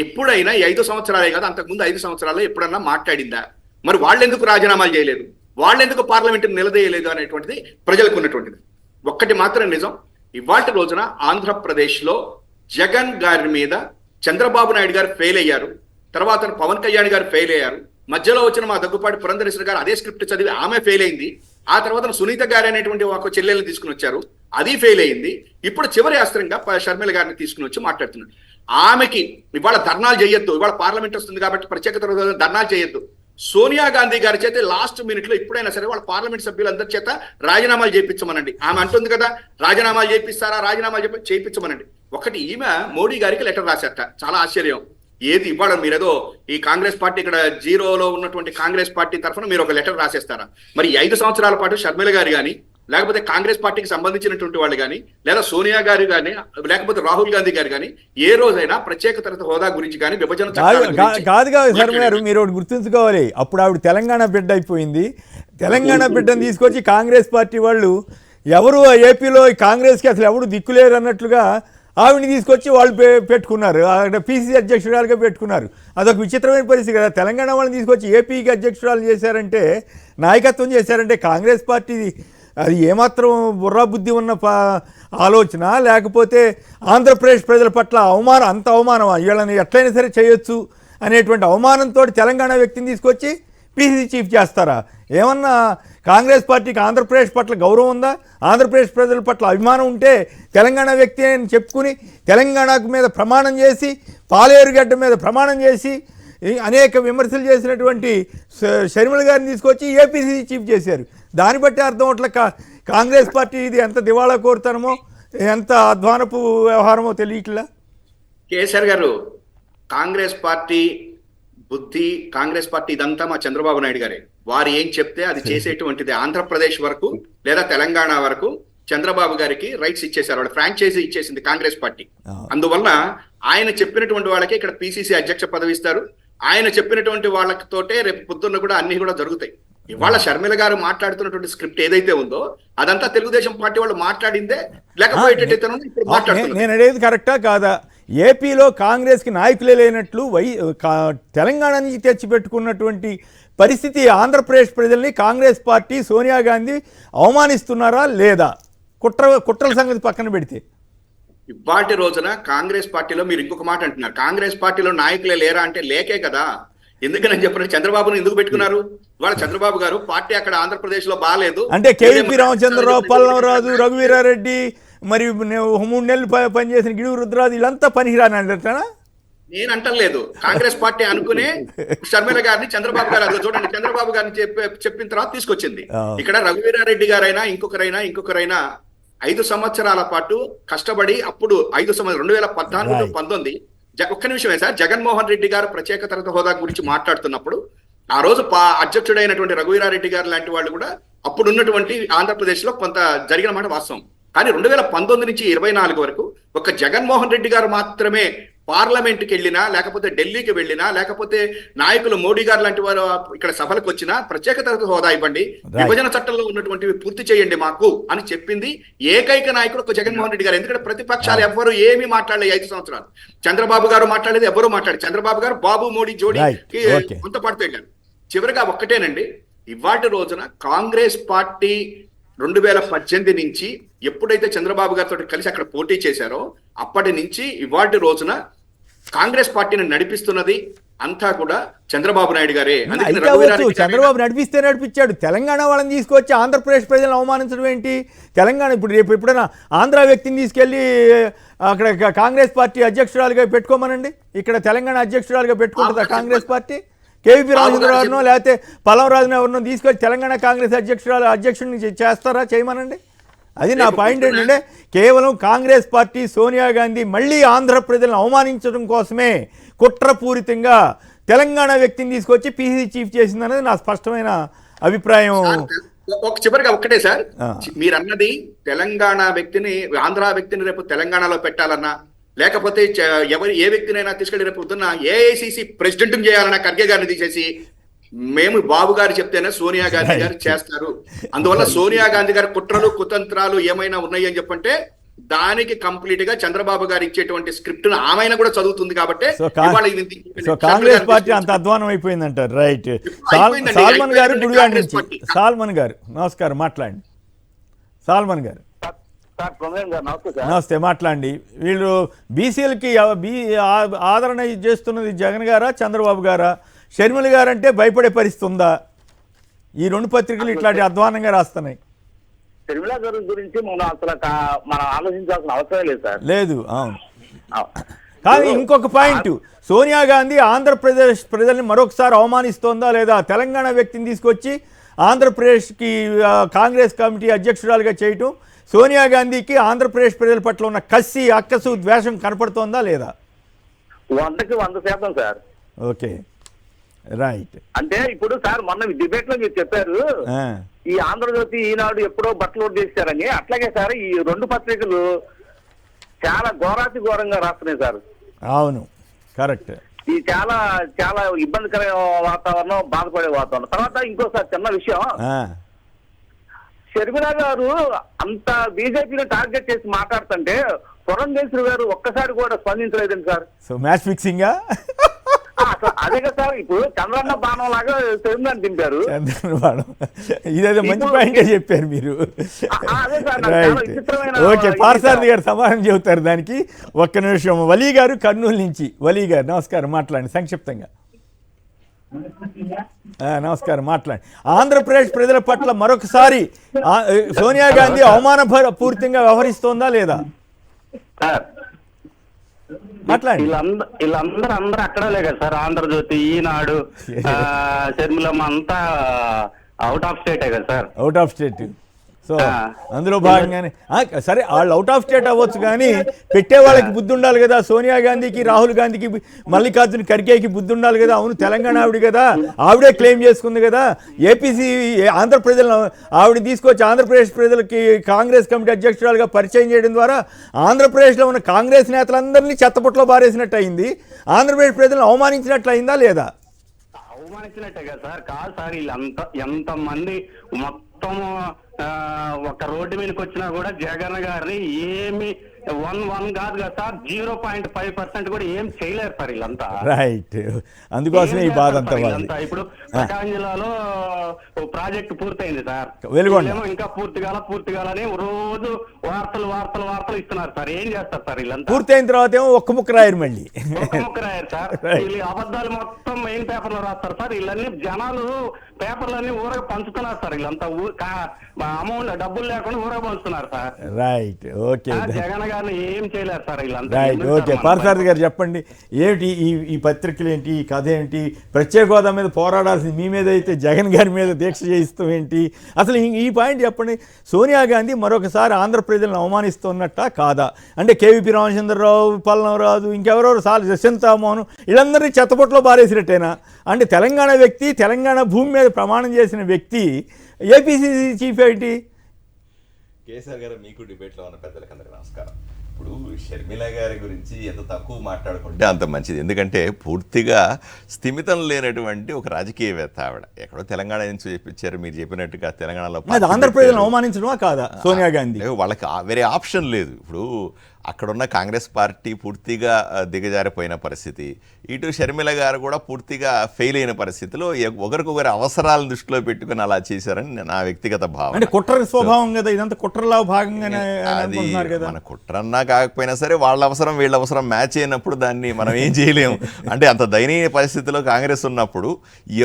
ఎప్పుడైనా 5 సంవత్సరాలే కదా, అంతకుముందు 5 సంవత్సరాల్లో ఎప్పుడన్నా మాట్లాడిందా? మరి వాళ్ళెందుకు రాజీనామాలు చేయలేదు, వాళ్ళెందుకు పార్లమెంట్ నిలదీయలేదు అనేటువంటిది ప్రజలకు ఉన్నటువంటిది. ఒక్కటి మాత్రం నిజం, ఇవాళ రోజున ఆంధ్రప్రదేశ్ లో జగన్ గారి మీద చంద్రబాబు నాయుడు గారు ఫెయిల్ అయ్యారు, తర్వాత పవన్ కళ్యాణ్ గారు ఫెయిల్ అయ్యారు, మధ్యలో వచ్చిన మా దగ్గుపాటి పురంధరేశ్వరి గారు అదే స్క్రిప్ట్ చదివి ఆమె ఫెయిల్ అయింది, ఆ తర్వాత సునీత గారు అనేటువంటి ఒక చెల్లెల్ని తీసుకుని వచ్చారు, అది ఫెయిల్ అయింది. ఇప్పుడు చివరి అస్త్రంగా షర్మిల గారిని తీసుకుని వచ్చి మాట్లాడుతున్నారు. ఆమెకి ఇవాళ ధర్నాలు చేయొద్దు, ఇవాళ పార్లమెంట్ వస్తుంది కాబట్టి ప్రత్యేక ధర్నాలు చేయొద్దు. సోనియా గాంధీ గారి చేత లాస్ట్ మినిట్ లో ఎప్పుడైనా సరే వాళ్ళ పార్లమెంట్ సభ్యులందరి చేత రాజీనామాలు చేయించమనండి. ఆమె అంటుంది కదా రాజీనామాలు చేపిస్తారా, రాజీనామాలు చేయించమనండి. ఒకటి ఈమె మోడీ గారికి లెటర్ రాశారట, చాలా ఆశ్చర్యం. ఏది ఇవాళ మీరేదో ఈ కాంగ్రెస్ పార్టీ ఇక్కడ 0లో ఉన్నటువంటి కాంగ్రెస్ పార్టీ తరఫున మీరు ఒక లెటర్ రాసేస్తారా? మరి 5 సంవత్సరాల పాటు షర్మిల గారు కానీ, లేకపోతే కాంగ్రెస్ పార్టీకి సంబంధించినటువంటి వాళ్ళు కానీ, లేదా సోనియా గారు కానీ, లేకపోతే రాహుల్ గాంధీ గారు కానీ ఏ రోజైనా ప్రత్యేక హోదా గురించి కానీ విభజన కాదు శర్మ గారు, మీరు ఒకటి గుర్తుంచుకోవాలి. అప్పుడు ఆవిడ తెలంగాణ బిడ్డ అయిపోయింది. తెలంగాణ బిడ్డను తీసుకొచ్చి కాంగ్రెస్ పార్టీ వాళ్ళు ఎవరు ఏపీలో కాంగ్రెస్కి అసలు ఎవరు దిక్కులేరు అన్నట్లుగా ఆవిడని తీసుకొచ్చి వాళ్ళు పెట్టుకున్నారు, అక్కడ పీసీసీ అధ్యక్షురాలుగా పెట్టుకున్నారు. అదొక విచిత్రమైన పరిస్థితి కదా. తెలంగాణ వాళ్ళని తీసుకొచ్చి ఏపీకి అధ్యక్షురాలు చేశారంటే, నాయకత్వం చేశారంటే కాంగ్రెస్ పార్టీ అది ఏమాత్రం బుర్రా బుద్ధి ఉన్న ఆలోచన, లేకపోతే ఆంధ్రప్రదేశ్ ప్రజల పట్ల అవమానం, అంత అవమానం వీళ్ళని ఎట్లయినా సరే చేయొచ్చు అనేటువంటి అవమానంతో తెలంగాణ వ్యక్తిని తీసుకొచ్చి పీసీసీ చీఫ్ చేస్తారా? ఏమన్నా కాంగ్రెస్ పార్టీకి ఆంధ్రప్రదేశ్ పట్ల గౌరవం ఉందా? ఆంధ్రప్రదేశ్ ప్రజల పట్ల అభిమానం ఉంటే తెలంగాణ వ్యక్తి అని చెప్పుకుని తెలంగాణకు మీద ప్రమాణం చేసి, పాలేరుగడ్డ మీద ప్రమాణం చేసి అనేక విమర్శలు చేసినటువంటి షర్మిల గారిని తీసుకొచ్చి ఏపీసీసీ చీఫ్ చేశారు. దాన్ని బట్టి అర్థం అవట్లే కాంగ్రెస్ పార్టీ ఇది ఎంత దివాళా కోరుతానమో, ఎంత అధ్వానపు వ్యవహారమో తెలియట్లా. కేసీఆర్ గారు, కాంగ్రెస్ పార్టీ బుద్ధి, కాంగ్రెస్ పార్టీ ఇదంతా మా చంద్రబాబు నాయుడు గారే. వారు ఏం చెప్తే అది చేసేటువంటిది. ఆంధ్రప్రదేశ్ వరకు లేదా తెలంగాణ వరకు చంద్రబాబు గారికి రైట్స్ ఇచ్చేశారు, వాళ్ళ ఫ్రాంచైజీ ఇచ్చేసింది కాంగ్రెస్ పార్టీ. అందువల్ల ఆయన చెప్పినటువంటి వాళ్ళకి ఇక్కడ పీసీసీ అధ్యక్ష పదవి ఇస్తారు. ఆయన చెప్పినటువంటి వాళ్ళతోటే రేపు పొద్దున్న కూడా అన్ని కూడా జరుగుతాయి. ఇవాళ షర్మిల గారు మాట్లాడుతున్నటువంటి స్క్రిప్ట్ ఏదైతే ఉందో అదంతా తెలుగుదేశం పార్టీ వాళ్ళు మాట్లాడిందే, లేకపోయేటట్టయితే ఇప్పుడు మాట్లాడుతున్నారు. నేను అడిగేది కరెక్టా కాదా? ఏపీలో కాంగ్రెస్కి నాయకులే లేనట్లు తెలంగాణ నుంచి తెచ్చిపెట్టుకున్నటువంటి పరిస్థితి ఆంధ్రప్రదేశ్ ప్రజల్ని కాంగ్రెస్ పార్టీ సోనియా గాంధీ అవమానిస్తున్నారా లేదా? కుట్రల సంగతి పక్కన పెడితే ఇవాటి రోజున కాంగ్రెస్ పార్టీలో మీరు ఇంకొక మాట అంటున్నారు, కాంగ్రెస్ పార్టీలో నాయకులే లేరా అంటే లేకే కదా. ఎందుకని చెప్పిన చంద్రబాబును ఎందుకు పెట్టుకున్నారు? వాళ్ళ చంద్రబాబు గారు పార్టీ అక్కడ ఆంధ్రప్రదేశ్ లో బాగాలేదు అంటే కేవీపీ రామచంద్రరావు, పల్లవరాజు, రఘువీరారెడ్డి, మరి 3 నెలలు పనిచేసిన గిడుగు రుద్రరాజు వీళ్ళంతా పనికిరాని అంటారా? నేను అంటలేదు. కాంగ్రెస్ పార్టీ అనుకునే షర్మిల గారిని చంద్రబాబు గారు అదిగో చూడండి చంద్రబాబు గారిని చెప్పిన తర్వాత తీసుకొచ్చింది. ఇక్కడ రఘువీరారెడ్డి గారైనా ఇంకొకరైనా 5 సంవత్సరాల పాటు కష్టపడి అప్పుడు 5 సంవత్సరాలు 2014-19 ఒక్క నిమిషమే సార్, జగన్మోహన్ రెడ్డి గారు ప్రత్యేక తరగతి హోదా గురించి మాట్లాడుతున్నప్పుడు ఆ రోజు అధ్యక్షుడైనటువంటి రఘువీరారెడ్డి గారు లాంటి వాళ్ళు కూడా అప్పుడు ఉన్నటువంటి ఆంధ్రప్రదేశ్ లో కొంత జరిగిన మాట వాస్తవం. కానీ 2019 నుంచి 24 వరకు ఒక జగన్మోహన్ రెడ్డి గారు మాత్రమే పార్లమెంట్కి వెళ్ళినా, లేకపోతే ఢిల్లీకి వెళ్ళినా, లేకపోతే నాయకులు మోడీ గారు లాంటి వారు ఇక్కడ సభలకు వచ్చినా ప్రత్యేక తరగతి హోదా ఇవ్వండి, విభజన చట్టంలో ఉన్నటువంటివి పూర్తి చేయండి మాకు అని చెప్పింది ఏకైక నాయకుడు ఒక జగన్మోహన్ రెడ్డి గారు. ఎందుకంటే ప్రతిపక్షాలు ఎవ్వరు ఏమీ మాట్లాడలేదు 5 సంవత్సరాలు. చంద్రబాబు గారు మాట్లాడేది ఎవరు మాట్లాడారు? చంద్రబాబు గారు బాబు మోడీ జోడీకి కొంత పడుతూ వెళ్ళారు. చివరిగా ఒక్కటేనండి, ఇవాటి రోజున కాంగ్రెస్ పార్టీ 2018 నుంచి ఎప్పుడైతే చంద్రబాబు గారితో కలిసి అక్కడ పోటీ చేశారో అప్పటి నుంచి ఇవాటి రోజున కాంగ్రెస్ పార్టీని నడిపిస్తున్నది అంతా కూడా చంద్రబాబు నాయుడు గారే. చంద్రబాబు నడిపించాడు. తెలంగాణ వాళ్ళని తీసుకొచ్చి ఆంధ్రప్రదేశ్ ప్రజలను అవమానించడం ఏంటి? తెలంగాణ ఇప్పుడు రేపు ఎప్పుడైనా ఆంధ్ర వ్యక్తిని తీసుకెళ్లి అక్కడ కాంగ్రెస్ పార్టీ అధ్యక్షురాలుగా పెట్టుకోమనండి. ఇక్కడ తెలంగాణ అధ్యక్షురాలుగా పెట్టుకుంటుందా కాంగ్రెస్ పార్టీ? కేవీపీ రామచంద్రరావునో లేకపోతే పల్లవరాజునో ఎవరినో తీసుకొచ్చి తెలంగాణ కాంగ్రెస్ అధ్యక్షుడిని చేస్తారా? చేయమనండి. అది నా పాయింట్. ఏంటంటే కేవలం కాంగ్రెస్ పార్టీ సోనియా గాంధీ మళ్ళీ ఆంధ్ర ప్రజలను అవమానించడం కోసమే కుట్రపూరితంగా తెలంగాణ వ్యక్తిని తీసుకొచ్చి పీసీసీ చీఫ్ చేసిందనేది నా స్పష్టమైన అభిప్రాయం. చివరిగా ఒక్కటే సార్, మీరు అన్నది తెలంగాణ వ్యక్తిని ఆంధ్ర వ్యక్తిని రేపు తెలంగాణలో పెట్టాలన్నా, లేకపోతే ఏ వ్యక్తినైనా తీసుకెళ్లి రేపు పొద్దున్న ఏఐసిసి ప్రెసిడెంట్ చేయాలన్నా ఖర్గే గారిని తీసేసి మేము బాబు గారు చెప్తేనే సోనియా గాంధీ గారు చేస్తారు. అందువల్ల సోనియా గాంధీ గారి కుట్రలు కుతంత్రాలు ఏమైనా ఉన్నాయి అని చెప్పంటే దానికి కంప్లీట్ గా చంద్రబాబు గారు ఇచ్చేటువంటి స్క్రిప్ట్ ఆమె కూడా చదువుతుంది. కాబట్టి కాంగ్రెస్ పార్టీ అంత అధ్వానం అయిపోయిందంటారు. రైట్. సాల్మన్ గారు గుడివాడ నుంచి. సాల్మన్ గారు నమస్కారం, మాట్లాడండి. సాల్మన్ గారు నమస్తే, మాట్లాడండి. వీళ్ళు బీసీలకి ఆదరణ చేస్తున్నది జగన్ గారా చంద్రబాబు గారా? షర్మిల గారు అంటే భయపడే పరిస్థితి ఉందా? ఈ 2 పత్రికలు ఇట్లాంటి అధ్వానంగా రాస్తున్నాయి. షర్మిల గారి గురించి మనం ఆలోచించాల్సిన అవసరం లేదు సార్. లేదు, అవును. కానీ ఇంకొక పాయింట్, సోనియా గాంధీ ఆంధ్రప్రదేశ్ ప్రజల్ని మరొకసారి అవమానిస్తోందా లేదా? తెలంగాణ వ్యక్తిని తీసుకొచ్చి ఆంధ్రప్రదేశ్కి కాంగ్రెస్ కమిటీ అధ్యక్షురాలుగా చేయటం సోనియా గాంధీకి ఆంధ్రప్రదేశ్ ప్రజల పట్ల ఉన్న కసి, అక్కసు, ద్వేషం కనపడుతోందా లేదా? 100% సార్. Okay, right. అంటే ఇప్పుడు సార్ మొన్న డిబేట్ లో మీరు చెప్పారు ఈ ఆంధ్రజ్యోతి, ఈనాడు ఎప్పుడో బట్టలు చేశారని. అట్లాగే సార్ ఈ 2 పత్రికలు చాలా ఘోరాతి ఘోరంగా రాస్తున్నాయి సార్. అవును, కరెక్ట్. ఈ చాలా చాలా ఇబ్బందికర వాతావరణం, బాధపడే వాతావరణం. తర్వాత ఇంకోసారి చిన్న విషయం, షర్మిల గారు అంత బీజేపీని టార్గెట్ చేసి మాట్లాడుతుంటే పురంధేశ్వరి గారు ఒక్కసారి కూడా స్పందించలేదండి సార్. సో మ్యాచ్ ఫిక్సింగ్ అదే కదా సార్, ఇప్పుడు చంద్రన్న బాణం లాగా చంద్రని దింపారు. ఇదేదో మంచి పాయింట్ చెప్పారు మీరు. ఓకే, పార్సారథి గారు సమాధానం చెబుతారు దానికి. ఒక్క నిమిషం. వలీ గారు కర్నూలు నుంచి. వలీ గారు నమస్కారం, మాట్లాడండి సంక్షిప్తంగా. నమస్కారం, మాట్లాడండి. ఆంధ్రప్రదేశ్ ప్రజల పట్ల మరొకసారి సోనియా గాంధీ అవమాన పూర్తిగా వ్యవహరిస్తోందా లేదా? వీళ్ళందరూ అక్కడే కదా సార్. ఆంధ్రజ్యోతి, ఈనాడు, షర్మిలమ్మ అంతా అవుట్ ఆఫ్ స్టేటే కదా sir. Out of state. So అందులో భాగంగానే సరే, వాళ్ళు అవుట్ ఆఫ్ స్టేట్ అవ్వచ్చు, కానీ పెట్టే వాళ్ళకి బుద్ధి ఉండాలి కదా. సోనియా గాంధీకి, రాహుల్ గాంధీకి, మల్లికార్జున ఖర్గేకి బుద్ధి ఉండాలి కదా. అవును, తెలంగాణ ఆవిడ కదా, ఆవిడే క్లెయిమ్ చేసుకుంది కదా. ఏపీసీ ఆంధ్ర ప్రజలను ఆవిడ తీసుకొచ్చి ఆంధ్రప్రదేశ్ ప్రజలకి కాంగ్రెస్ కమిటీ అధ్యక్షురాలుగా పరిచయం చేయడం ద్వారా ఆంధ్రప్రదేశ్లో ఉన్న కాంగ్రెస్ నేతలందరినీ చెత్తపుట్లో బారేసినట్టు అయింది. ఆంధ్రప్రదేశ్ ప్రజలను అవమానించినట్లు అయిందా లేదా? అవమానించినట్టే కదా సార్. కాదు సార్, వీళ్ళంతా ఎంతమంది మొత్తము ఒక రోడ్డు మీదకి వచ్చినా కూడా జగన్ గారిని ఏమి 1 కాదు కదా సార్, 0.5% కూడా ఏం చేయలేరు సార్ వీళ్ళంతా. రైట్, అందుకోసమే ఈ బాధ అంతా. ఇప్పుడు ప్రకాశం జిల్లాలో ప్రాజెక్ట్ పూర్తయింది సార్, వెలుగొండ ఇంకా పూర్తి కాలని రోజు వార్తలు ఇస్తున్నారు సార్. ఏం చేస్తారు సార్ వీళ్ళంతా? పూర్తయిన తర్వాత ఏమో ఒక్క ముక్క రాయరు, మళ్ళీ ఒక్క ముక్క రాయరు సార్. వీళ్ళు అబద్ధాలు మొత్తం మెయిన్ పేపర్ లో రాస్తారు సార్. వీళ్ళన్ని జనాలు పేపర్లన్నీ ఊరగా పంచుతున్నారు సార్. వీళ్ళంతా అమౌంట్ డబ్బులు లేకుండా ఊరగా పంచుతున్నారు సార్. రైట్, ఓకే, జగన్ గారిని ఏం చేయలేరు సార్ వీళ్ళంతా. Right, okay. పార్థసారథి గారు చెప్పండి, ఏమిటి ఈ పత్రికలు ఏంటి, ఈ కథ ఏంటి? ప్రత్యేక హోదా మీద పోరాడాల్సింది మీ మీద అయితే జగన్ గారి మీద దీక్ష చేయిస్తాం ఏంటి? అసలు ఈ పాయింట్ చెప్పండి. సోనియా గాంధీ మరొకసారి ఆంధ్ర ప్రజలను అవమానిస్తున్నట్ట కాదా? అంటే కేవీపీ రామచంద్రరావు, పల్లంరాజు, ఇంకెవరెవరు చింతామోహన్, వీళ్ళందరినీ చెత్తపొట్లో బారేసినట్టేనా? అంటే తెలంగాణ వ్యక్తి, తెలంగాణ భూమి మీద ప్రమాణం చేసిన వ్యక్తి ఏపీసీసీ చీఫ్ ఏంటి? కేసీఆర్ గారు, మీకు డిబేట్లో ఉన్న పెద్దలకు అందరికీ నమస్కారం. ఇప్పుడు షర్మిల గారి గురించి ఎంత తక్కువ మాట్లాడుకుంటే అంత మంచిది. ఎందుకంటే పూర్తిగా స్థిమితం లేనటువంటి ఒక రాజకీయవేత్త ఆవిడ. ఎక్కడో తెలంగాణ నుంచి చెప్పించారు, మీరు చెప్పినట్టుగా తెలంగాణలో ఆంధ్రప్రదేశ్లో అవమానించడమా కాదా సోనియా గాంధీ? వాళ్ళకి వేరే ఆప్షన్ లేదు. ఇప్పుడు అక్కడున్న కాంగ్రెస్ పార్టీ పూర్తిగా దిగజారిపోయిన పరిస్థితి, ఇటు షర్మిల గారు కూడా పూర్తిగా ఫెయిల్ అయిన పరిస్థితిలో ఒకరికొకరి అవసరాలను దృష్టిలో పెట్టుకుని అలా చేశారని నా వ్యక్తిగత భావన. అంటే కుట్ర స్వభావం కదా ఇదంతా, కుట్రలో భాగంగానే అది మన కుట్రన్నా కాకపోయినా సరే వాళ్ళ అవసరం వీళ్ళ అవసరం మ్యాచ్ అయినప్పుడు దాన్ని మనం ఏం చేయలేము. అంటే అంత దయనీయ పరిస్థితిలో కాంగ్రెస్ ఉన్నప్పుడు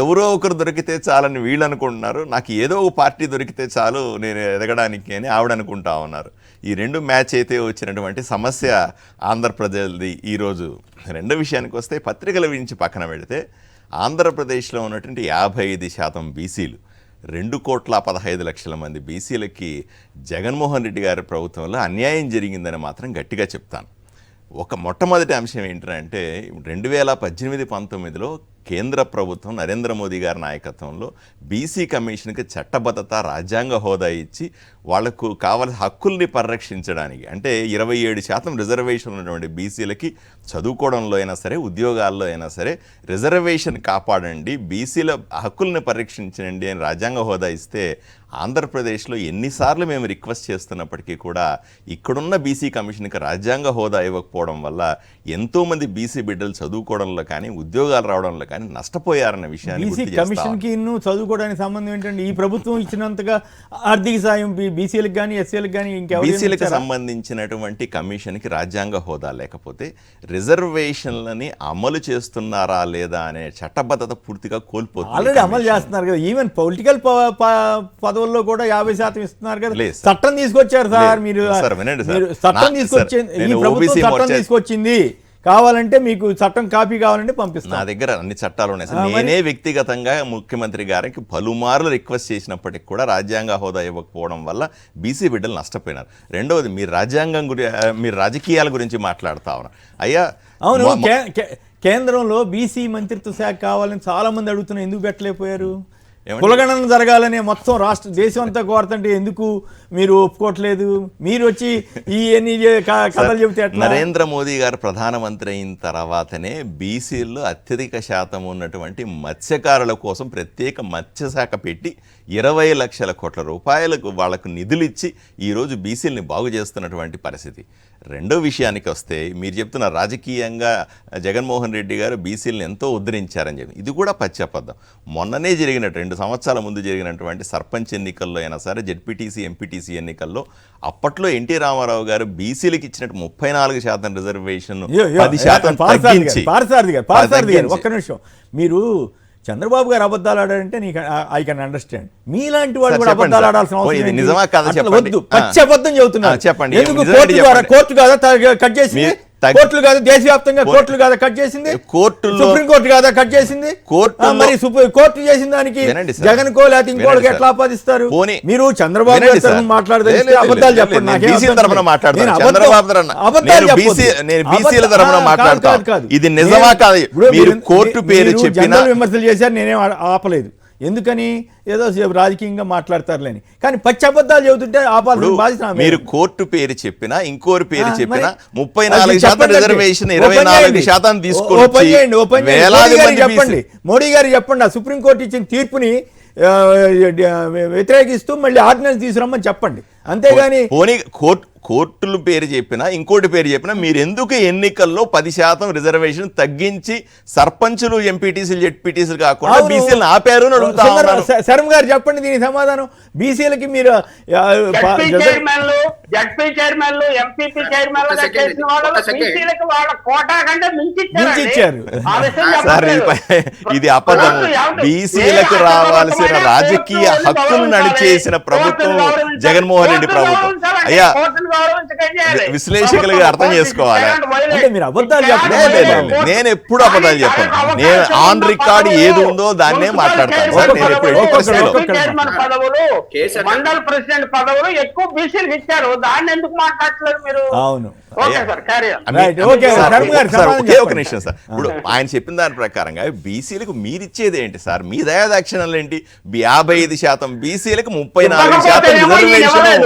ఎవరో ఒకరు దొరికితే చాలని వీళ్ళు అనుకుంటున్నారు, నాకు ఏదో ఒక పార్టీ దొరికితే చాలు నేను ఎదగడానికి అని ఆవిడ అనుకుంటా ఉన్నారు. ఈ రెండు మ్యాచ్ అయితే వచ్చినటువంటి సమస్య ఆంధ్రప్రదేశ్ది ఈరోజు. రెండో విషయానికి వస్తే పత్రికల గురించి పక్కన పెడితే ఆంధ్రప్రదేశ్లో ఉన్నటువంటి 55% బీసీలు, 2,15,00,000 మంది బీసీలకి జగన్మోహన్ రెడ్డి గారి ప్రభుత్వంలో అన్యాయం జరిగిందని మాత్రం గట్టిగా చెప్తాను. ఒక మొట్టమొదటి అంశం ఏంటంటే 2018-19లో కేంద్ర ప్రభుత్వం నరేంద్ర మోదీ గారి నాయకత్వంలో బీసీ కమిషన్కి చట్టబద్ధత, రాజ్యాంగ హోదా ఇచ్చి వాళ్లకు కావాల్సిన హక్కుల్ని పరిరక్షించడానికి, అంటే 27% రిజర్వేషన్ ఉన్నటువంటి బీసీలకి చదువుకోవడంలో అయినా సరే, ఉద్యోగాల్లో అయినా సరే రిజర్వేషన్ కాపాడండి, బీసీల హక్కుల్ని పరిరక్షించండి అని రాజ్యాంగ హోదా ఇస్తే ఆంధ్రప్రదేశ్లో ఎన్నిసార్లు మేము రిక్వెస్ట్ చేస్తున్నప్పటికీ కూడా ఇక్కడున్న బీసీ కమిషన్కి రాజ్యాంగ హోదా ఇవ్వకపోవడం వల్ల ఎంతోమంది బీసీ బిడ్డలు చదువుకోవడంలో కానీ, ఉద్యోగాలు రావడంలో కానీ నష్టపోయారన్న విషయాన్ని బీసీ కమిషన్కి చదువుకోవడానికి సంబంధం ఏంటంటే ఈ ప్రభుత్వం ఇచ్చినంతగా ఆర్థిక సాయం బీసీలకు కానీ, ఎస్సీలకు కానీ, బీసీలకు సంబంధించినటువంటి కమిషన్కి రాజ్యాంగ హోదా లేకపోతే రిజర్వేషన్లని అమలు చేస్తున్నారా లేదా అనే చట్టబద్ధత పూర్తిగా కోల్పోతుంది. ఆల్రెడీ అమలు చేస్తున్నారు కదా, ఈవెన్ పొలిటికల్ పదవుల్లో కూడా 50% ఇస్తున్నారు కదా. చట్టం తీసుకొచ్చారు సార్, మీరు చట్టం తీసుకొచ్చింది కావాలంటే మీకు చట్టం కాపీ కావాలంటే పంపిస్తాను. నా దగ్గర అన్ని చట్టాలు ఉన్నాయి సార్. నేనే వ్యక్తిగతంగా ముఖ్యమంత్రి గారికి పలుమార్లు రిక్వెస్ట్ చేసినప్పటికి కూడా రాజ్యాంగ హోదా ఇవ్వకపోవడం వల్ల బీసీ బిడ్డలు నష్టపోయినారు. రెండవది, మీరు రాజ్యాంగం మీరు రాజకీయాల గురించి మాట్లాడుతా ఉన్నారు. అయ్యా అవును, కేంద్రంలో బీసీ మంత్రిత్వ శాఖ కావాలని చాలా మంది అడుగుతున్నారు, ఎందుకు పెట్టలేకపోయారు? కులగణన జరగాలనే మొత్తం దేశం అంతా కోరుతుంటే ఎందుకు మీరు ఒప్పుకోవట్లేదు? మీరు వచ్చి ఈ కథలు చెబితే నరేంద్ర మోదీ గారు ప్రధానమంత్రి అయిన తర్వాతనే బీసీల్లో అత్యధిక శాతం ఉన్నటువంటి మత్స్యకారుల కోసం ప్రత్యేక మత్స్యశాఖ పెట్టి 20 లక్షల కోట్ల రూపాయలకు వాళ్లకు నిధులు ఇచ్చి ఈరోజు బీసీలని బాగు చేస్తున్నటువంటి పరిస్థితి. రెండో విషయానికి వస్తే, మీరు చెప్తున్న రాజకీయంగా జగన్మోహన్ రెడ్డి గారు బీసీలను ఎంతో ఉద్ధరించారని చెప్పి, ఇది కూడా పచ్చబద్ధం. మొన్ననే జరిగిన 2 సంవత్సరాల ముందు జరిగినటువంటి సర్పంచ్ ఎన్నికల్లో అయినా సరే, జెడ్పీటీసీ, ఎంపీటీసీ ఎన్నికల్లో అప్పట్లో ఎన్టీ రామారావు గారు బీసీలకు ఇచ్చినట్టు 34% రిజర్వేషన్ 10% తగ్గించి. ఒక్క నిమిషం, మీరు చంద్రబాబు గారు అబద్ధాలు ఆడారంటే నీకు ఐ కెన్ అండర్స్టాండ్. మీలాంటి వాళ్ళు కూడా అబద్ధాలు ఆడాల్సిన అవసరం నిజమా కాదా చెప్పండి. పచ్చి అబద్ధం చెబుతున్నారు. చెప్పండి, ఎందుకు కోర్టు కాదా కట్ చేసింది? కోర్టులు కాదా దేశవ్యాప్తంగా కోర్టులు కాదా కట్ చేసింది? సుప్రీం కోర్టు కాదా కట్ చేసింది? మరి కోర్టు చేసిన దానికి జగన్ కో లేకపోతే ఇంకోటికి ఎట్లా ఆపాదిస్తారు? మీరు చంద్రబాబు గారు మాట్లాడదే అబద్ధాలు చెప్పండి. ఇది నిజమా కాదు? మీరు కోర్టు పేరు చెప్పిన విమర్శలు చేశారు, నేనేం ఆపలేదు. ఎందుకని ఏదో రాజకీయంగా మాట్లాడతారులేని, కానీ పచ్చి అబద్ధాలు చెబుతుంటే ఆపాల్సిన బాధ్యత ఆమె. మీరు కోర్టు పేరు చెప్పినా ఇంకోరి పేరు చెప్పినా మరి 34% రిజర్వేషన్ 24% తీసుకొచ్చి వేలాది మంది చెప్పండి, మోడీ గారు చెప్పండి, ఆ సుప్రీంకోర్టు ఇచ్చిన తీర్పుని వ్యతిరేకిస్తూ మళ్ళీ ఆర్డినెన్స్ తీసుకురమ్మని చెప్పండి, అంతేగాని పోనీ కోర్టుల పేరు చెప్పినా ఇంకోటి పేరు చెప్పినా మీరు ఎందుకు ఎన్నికల్లో 10% రిజర్వేషన్ తగ్గించి సర్పంచులు ఎంపీటీసీలు జెడ్పీటీసీలు కాకుండా బీసీలను ఆపారు అని అడుగుతా ఉన్నాను. శర్మ గారు చెప్పండి దీనికి సమాధానం. బీసీలకి మీరు జడ్పీ చైర్మన్లు ఎంపీపీ చైర్మన్లు చేసిన వాళ్ళు బీసీలకు వాళ్ళ కోటా కంటే మించిచ్చారు. సార్ ఇది అబద్ధం. బీసీలకు రావాల్సిన రాజకీయ హక్కులు నడిచేసిన ప్రభుత్వం జగన్మోహన్ రెడ్డి ప్రభుత్వం. అయ్యా విశ్లేషకులుగా అర్థం చేసుకోవాలి. అంటే మీరు అబద్ధాలు చెప్పండి. నేను ఎప్పుడు అబద్ధాలు చెప్పాను. నేను ఆన్ రికార్డ్ ఏది ఉందో దాన్నే మాట్లాడతాను సార్. నేను పదవులు మండల్ ప్రెసిడెంట్ పదవులు ఎక్కువ బీసీలకు ఇచ్చారు, దాన్ని ఎందుకు మాట్లాడలేదు మీరు? అవును, ఒక నిమిషం సార్. ఇప్పుడు ఆయన చెప్పిన దాని ప్రకారంగా బీసీలకు మీరిచ్చేది ఏంటి సార్? మీ దయాదాక్షిణ్యాలు ఏంటి? 55% బీసీలకు 34% రిజర్వేషన్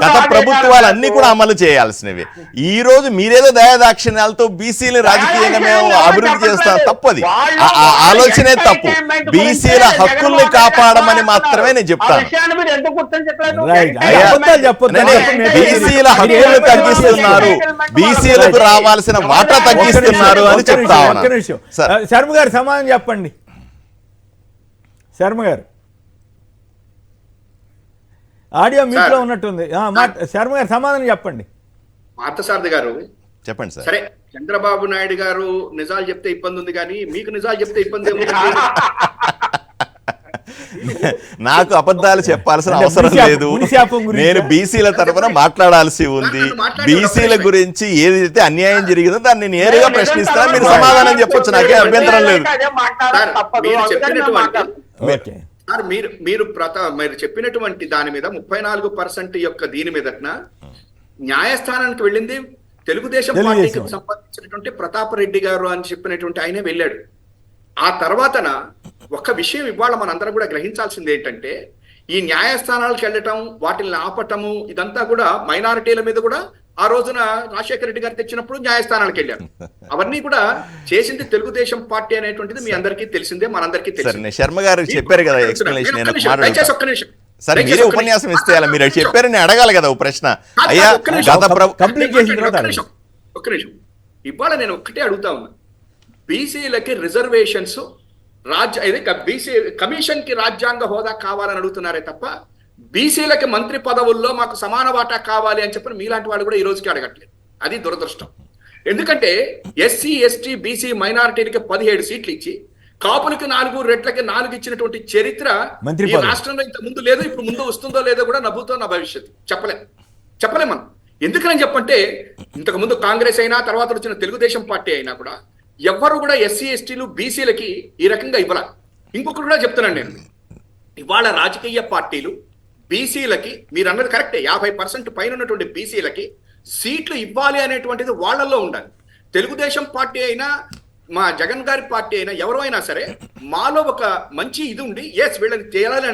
గత ప్రభుత్వాలు అన్ని కూడా అమలు చేయాల్సినవి. ఈ రోజు మీరేదో దయాదాక్షిణ్యాలతో బీసీలు రాజకీయంగా మేము అభివృద్ధి చేస్తాం, తప్పది. ఆలోచనే తప్పు. బీసీల హక్కుల్ని కాపాడమని మాత్రమే నేను చెప్తాను. బీసీల హక్కులు తగ్గిస్తున్నారు, బీసీలకు రావాల్సిన వాటా తగ్గిస్తున్నారు అని చెప్తా ఉన్నాను. శర్మ గారు సమాధానం చెప్పండి. శర్మ గారు ఆడియో మీట్లో ఉన్నట్టుంది. శర్మ గారు సమాధానం చెప్పండి. పార్థసారథి గారు చెప్పండి సార్. సరే, చంద్రబాబు నాయుడు గారు నిజాలు చెప్తే ఇబ్బంది ఉంది, కానీ మీకు నిజాలు చెప్తే ఇబ్బంది ఏముంది? నాకు అబద్ధాలు చెప్పాల్సిన అవసరం లేదు. నేను బీసీల తరఫున మాట్లాడాల్సి ఉంది. బీసీల గురించి ఏదైతే అన్యాయం జరిగిందో దాన్ని నేరుగా ప్రశ్నిస్తా, మీరు సమాధానం చెప్పొచ్చు, నాకే అభ్యంతరం లేదు. మీరు చెప్పినటువంటి దాని మీద 34% యొక్క దీని మీదన న్యాయస్థానానికి వెళ్ళింది తెలుగుదేశం పార్టీకి సంబంధించినటువంటి ప్రతాప్ రెడ్డి గారు అని చెప్పినటువంటి ఆయనే వెళ్ళాడు. ఆ తర్వాతన ఒక విషయం ఇవాళ మనందరం కూడా గ్రహించాల్సింది ఏంటంటే, ఈ న్యాయస్థానాలకు వెళ్ళటం, వాటిని ఆపటము, ఇదంతా కూడా మైనారిటీల మీద కూడా ఆ రోజున రాజశేఖర రెడ్డి గారు తెచ్చినప్పుడు న్యాయస్థానాలకు వెళ్ళారు. అవన్నీ కూడా చేసింది తెలుగుదేశం పార్టీ అనేటువంటిది మీ అందరికీ తెలిసిందే, మనందరికీ తెలిసిందే. శర్మ గారు చెప్పారు కదా ఎక్స్ప్లెనేషన్. ఒక్క నిమిషం సరే, మీరే ఉపన్యాసం ఇస్తే అలా మీరు చెప్పారని అడగాలి కదా ఓ ప్రశ్న. అయ్యా ఒక్క నిమిషం, ఇవాళ నేను ఒక్కటే అడుగుతా ఉన్నా. బీసీలకి రిజర్వేషన్స్ బీసీ కమిషన్ కి రాజ్యాంగ హోదా కావాలని అడుగుతున్నారే తప్ప బీసీలకి మంత్రి పదవుల్లో మాకు సమాన వాటా కావాలి అని చెప్పి మీలాంటి వాళ్ళు కూడా ఈ రోజుకి అడగట్లేదు. అది దురదృష్టం. ఎందుకంటే ఎస్సీ ఎస్టీ బీసీ మైనారిటీలకి 17 సీట్లు ఇచ్చి కాపులకి 4, రెడ్లకి 4 ఇచ్చినటువంటి చరిత్ర ఈ రాష్ట్రంలో ఇంత ముందు లేదు. ఇప్పుడు ముందు వస్తుందో లేదో కూడా నవ్వుతో నా భవిష్యత్తు చెప్పలేం మనం. ఎందుకని చెప్పంటే, ఇంతకు ముందు కాంగ్రెస్ అయినా తర్వాత వచ్చిన తెలుగుదేశం పార్టీ అయినా కూడా ఎవ్వరు కూడా ఎస్సీ ఎస్టీలు బీసీలకి ఈ రకంగా ఇవ్వాల. ఇంకొకటి కూడా చెప్తున్నాను నేను, ఇవాళ రాజకీయ పార్టీలు బీసీలకి, మీరు అన్నది కరెక్టే, 50% పైన ఉన్నటువంటి బీసీలకి సీట్లు ఇవ్వాలి అనేటువంటిది వాళ్ళల్లో ఉండాలి. తెలుగుదేశం పార్టీ అయినా మా జగన్ గారి పార్టీ అయినా ఎవరు అయినా సరే మాలో ఒక మంచి ఇది ఉండి ఎస్ వీళ్ళని చేయాలని,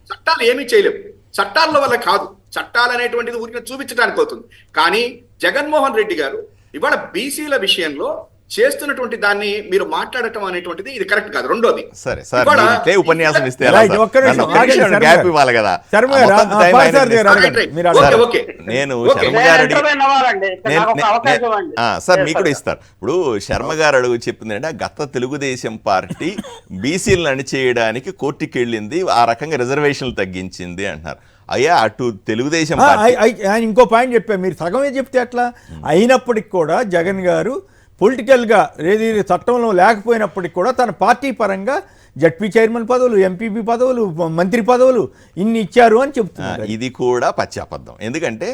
చట్టాలు ఏమీ చేయలేవు. చట్టాల వల్ల కాదు, చట్టాలు అనేటువంటిది ఊరికి చూపించడానికి అవుతుంది. కానీ జగన్మోహన్ రెడ్డి గారు ఇవాళ బీసీల విషయంలో చేస్తున్నటువంటి దాన్ని మీరు మాట్లాడటం అనేటువంటిది ఇది కరెక్ట్ కాదు. రెండోది, సరే సార్ ఉపన్యాసం ఇస్తే నేను సార్ మీకు కూడా ఇస్తారు. ఇప్పుడు శర్మ గారు అడుగు చెప్పింది అంటే, గత తెలుగుదేశం పార్టీ బీసీలను అణిచేయడానికి కోర్టుకి వెళ్ళింది, ఆ రకంగా రిజర్వేషన్లు తగ్గించింది అంటున్నారు. అయ్యా, అటు తెలుగుదేశం ఆయన ఇంకో పాయింట్ చెప్పారు, మీరు సగమే చెప్తే అట్లా. అయినప్పటికి కూడా జగన్ గారు పొలిటికల్గా ఏది చట్టంలో లేకపోయినప్పటికీ కూడా తన పార్టీ పరంగా జడ్పీ చైర్మన్ పదవులు, ఎంపీపీ పదవులు, మంత్రి పదవులు ఇన్ని ఇచ్చారు అని చెప్తున్నారు. ఇది కూడా పచ్చి అబద్ధం. ఎందుకంటే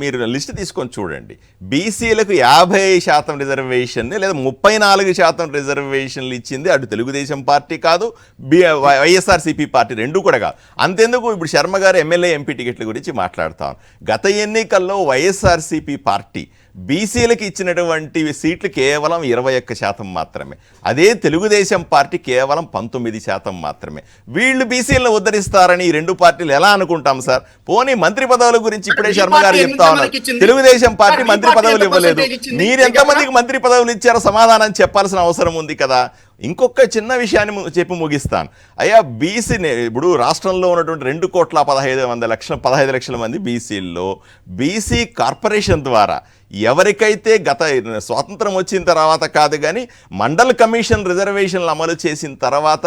మీరు లిస్ట్ తీసుకొని చూడండి, బీసీలకు 50% రిజర్వేషన్ లేదా 34% రిజర్వేషన్లు ఇచ్చింది అటు తెలుగుదేశం పార్టీ కాదు, వైఎస్ఆర్సీపీ పార్టీ, రెండు కూడా కాదు. అంతెందుకు, ఇప్పుడు శర్మ గారు ఎమ్మెల్యే ఎంపీ టికెట్ల గురించి మాట్లాడతాం. గత ఎన్నికల్లో వైఎస్ఆర్సీపీ పార్టీ బీసీలకు ఇచ్చినటువంటి సీట్లు కేవలం 21% మాత్రమే. అదే తెలుగుదేశం పార్టీ కేవలం 19% మాత్రమే. వీళ్ళు బీసీలను ఉద్ధరిస్తారని ఈ రెండు పార్టీలు ఎలా అనుకుంటాం సార్? పోనీ మంత్రి పదవుల గురించి ఇప్పుడే శర్మ గారు చెప్తా ఉన్నారు, తెలుగుదేశం పార్టీ మంత్రి పదవులు ఇవ్వలేదు. మీరు ఎంతమందికి మంత్రి పదవులు ఇచ్చారో సమాధానం చెప్పాల్సిన అవసరం ఉంది కదా. ఇంకొక చిన్న విషయాన్ని చెప్పి ముగిస్తాను. అయ్యా, బీసీని ఇప్పుడు రాష్ట్రంలో ఉన్నటువంటి 2,15 లక్షల మంది బీసీల్లో బీసీ కార్పొరేషన్ ద్వారా ఎవరికైతే గత స్వాతంత్రం వచ్చిన తర్వాత కాదు కానీ మండల్ కమిషన్ రిజర్వేషన్లు అమలు చేసిన తర్వాత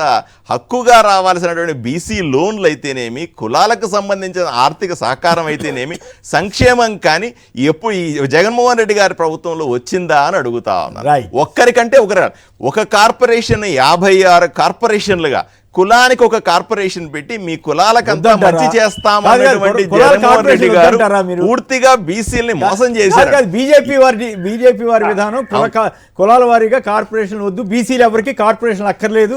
హక్కుగా రావాల్సినటువంటి బీసీ లోన్లు అయితేనేమి, కులాలకు సంబంధించిన ఆర్థిక సహకారం అయితేనేమి, సంక్షేమం కానీ ఎప్పుడు ఈ జగన్మోహన్ రెడ్డి గారి ప్రభుత్వంలో వచ్చిందా అని అడుగుతా ఉన్నారు. ఒక్కరికంటే ఒక కార్పొరేషన్ 56 కార్పొరేషన్లుగా కులానికి ఒక కార్పొరేషన్ పెట్టి మీ కులాలకంతా మంచి చేస్తామన్నటువంటి జగన్మోహన్ రెడ్డి గారు పూర్తిగా బీసీలని మోసం చేశారు. బీజేపీ వారి విధానం కులాల వారీగా కార్పొరేషన్ వద్దు, బీసీలు ఎవరికి కార్పొరేషన్ అక్కర్లేదు,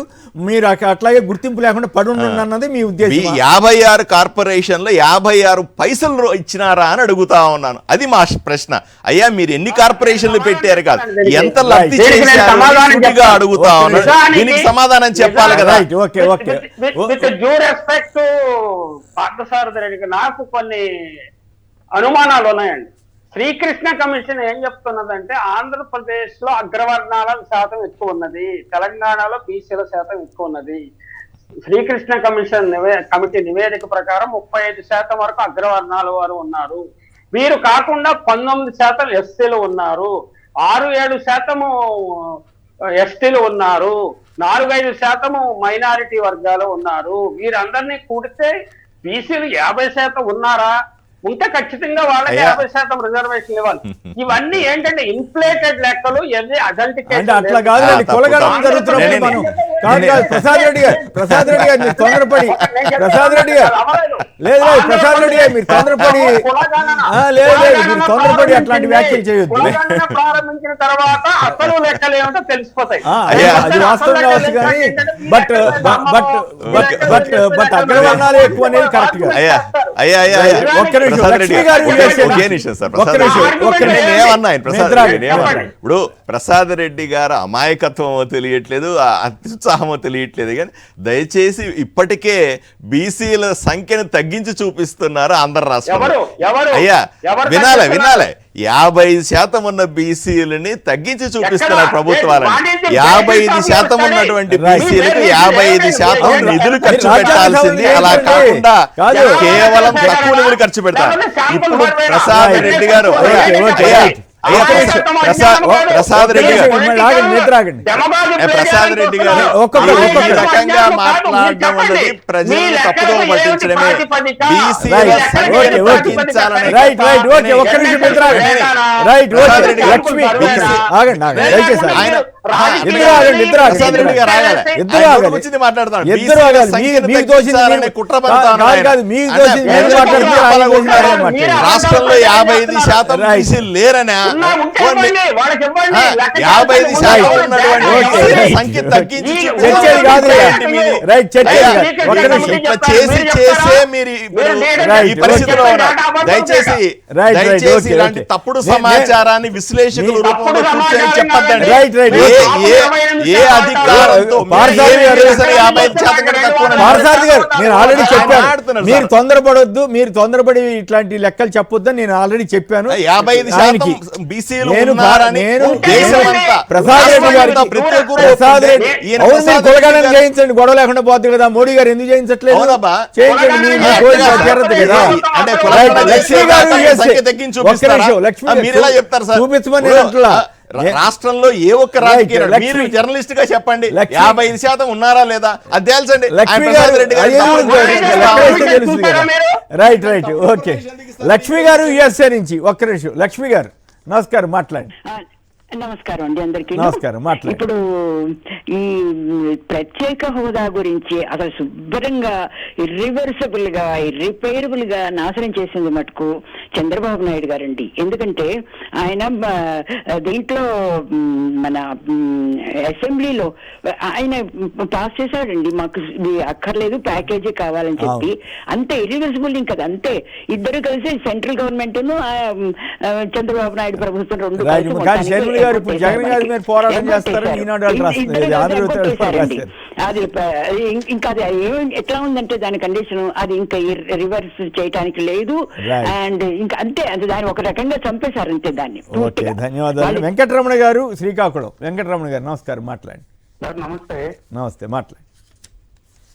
మీరు అట్లాగే గుర్తింపు లేకుండా పడి ఉండండి అన్నది మీ ఉద్దేశం. 56 కార్పొరేషన్లో 56 పైసలు ఇచ్చినారా అని అడుగుతా ఉన్నాను. అది మా ప్రశ్న. అయ్యా, మీరు ఎన్ని కార్పొరేషన్లు పెట్టారు కాదు, ఎంత లబ్ధి చేశారు అడుగుతా ఉన్నాను. దీనికి సమాధానం చెప్పాలి కదా. With due respect to Parthasarathy రెడ్డికి నాకు కొన్ని అనుమానాలు ఉన్నాయండి. శ్రీకృష్ణ కమిషన్ ఏం చెప్తున్నదంటే ఆంధ్రప్రదేశ్ లో అగ్రవర్ణాల శాతం ఎక్కువ ఉన్నది, తెలంగాణలో బీసీల శాతం ఎక్కువ ఉన్నది. శ్రీకృష్ణ కమిషన్ కమిటీ నివేదిక ప్రకారం 35% వరకు అగ్రవర్ణాల వారు ఉన్నారు. వీరు కాకుండా 19% ఎస్సీలు ఉన్నారు, 6-7% ఎస్టీలు ఉన్నారు, 4-5% మైనారిటీ వర్గాలు ఉన్నారు. వీరందరినీ కూడితే బీసీలు 50% ఉన్నారా? ఉంటే ఖచ్చితంగా వాళ్ళకి 50% రిజర్వేషన్ ఇవ్వాలి. ఇవన్నీ ఏంటంటే ఇన్ఫ్లేటెడ్ లెక్కలు, అట్లా కాదు. కొలగడం జరుగుతున్నప్పుడు మనం కాదు. ప్రసాద్ రెడ్డి గారు మీరు తొందరపడి మీరు తొందరపడి అట్లాంటి వ్యాఖ్యలు చేయొద్దు. ప్రారంభించిన తర్వాత అసలు లెక్కలు ఏమిటో తెలిసిపోతాయి. అది వాస్తవం కావచ్చు కానీ బట్ అగ్రవర్ణాలు ఎక్కువ అనేది కరెక్ట్ గా. ఇప్పుడు ప్రసాద్ రెడ్డి గారు అమాయకత్వమో తెలియట్లేదు, అత్యుత్సాహమో తెలియట్లేదు, కానీ దయచేసి ఇప్పటికే బీసీల సంఖ్యను తగ్గించి చూపిస్తున్నారు ఆంధ్ర రాష్ట్రంలో. అయ్యా, వినాలే 50% ఉన్న బీసీలని తగ్గించి చూపిస్తున్నారు ప్రభుత్వాలని. 55% ఉన్నటువంటి బీసీలకు 55% నిధులు ఖర్చు పెట్టాల్సింది, అలా కాకుండా కేవలం తక్కువ నిధులు ఖర్చు పెడతారు. ఇప్పుడు ప్రసాద్ రెడ్డి గారు ప్రసాద్ రెడ్డి గారు ఈ రకంగా మాట్లాడడం అన్నది ప్రజలను తప్పుదో పట్టించడమే. రాష్ట్రంలో 55% బీసీలు లేరనా? 55% ఉన్నటువంటి సంఖ్య తగ్గించి చేసే మీరు ఈ పరిస్థితిలో ఉన్నారు. దయచేసి ఇలాంటి తప్పుడు సమాచారాన్ని విశ్లేషకుల రూపంలో కూర్చొని చెప్పద్దండి. ఏ అధికారంతో నేను ఆల్రెడీ చెప్పాను, మీరు తొందరపడొద్దు, మీరు తొందరపడి ఇట్లాంటి లెక్కలు చెప్పొద్దని నేను ఆల్రెడీ చెప్పాను. 55% బీసీలు చేయించండి, గొడవ లేకుండా పోతుంది కదా. మోడీ గారు ఎందుకు చేయించట్లేదు? చూపించమని రాష్ట్రంలో ఏ ఒక్క రాజకీయ మీరు జర్నలిస్ట్ గా చెప్పండి, 55% ఉన్నారా లేదా అది తేల్చండి. ఓకే, లక్ష్మి గారు యుఎస్ఏ నుంచి. ఒక్క నిమిషం లక్ష్మి గారు, నమస్కారం, మాట్లాడండి. నమస్కారం అండి అందరికీ. నమస్కారం, మాట్లాడండి. ఇప్పుడు ఈ ప్రత్యేక హోదా గురించి అసలు శుభ్రంగా ఇర్రివర్సబుల్ గా ఇర్రిపేరబుల్ గా నాశనం చేసింది మటుకు చంద్రబాబు నాయుడు గారండి. ఎందుకంటే ఆయన దీంట్లో మన అసెంబ్లీలో ఆయన పాస్ చేశాడండి, మాకు ఇది అక్కర్లేదు ప్యాకేజీ కావాలని చెప్పి. అంతే ఇర్రివర్సిబుల్ ఇంకా అంతే. ఇద్దరు కలిసి సెంట్రల్ గవర్నమెంట్ చంద్రబాబు నాయుడు ప్రభుత్వం రెండు అది ఇంకా అది ఎట్లా ఉందంటే దాని కండిషన్ అది ఇంకా రివర్స్ చేయడానికి లేదు. అండ్ ఇంకా అంతే, అది దాన్ని ఒక రకంగా చంపేశారు అంతే దాన్ని. ధన్యవాదాలు. వెంకటరమణ గారు, శ్రీకాకుళం. వెంకటరమణ గారు నమస్కారం, మాట్లాడండి. సార్ నమస్తే. నమస్తే, మాట్లాడండి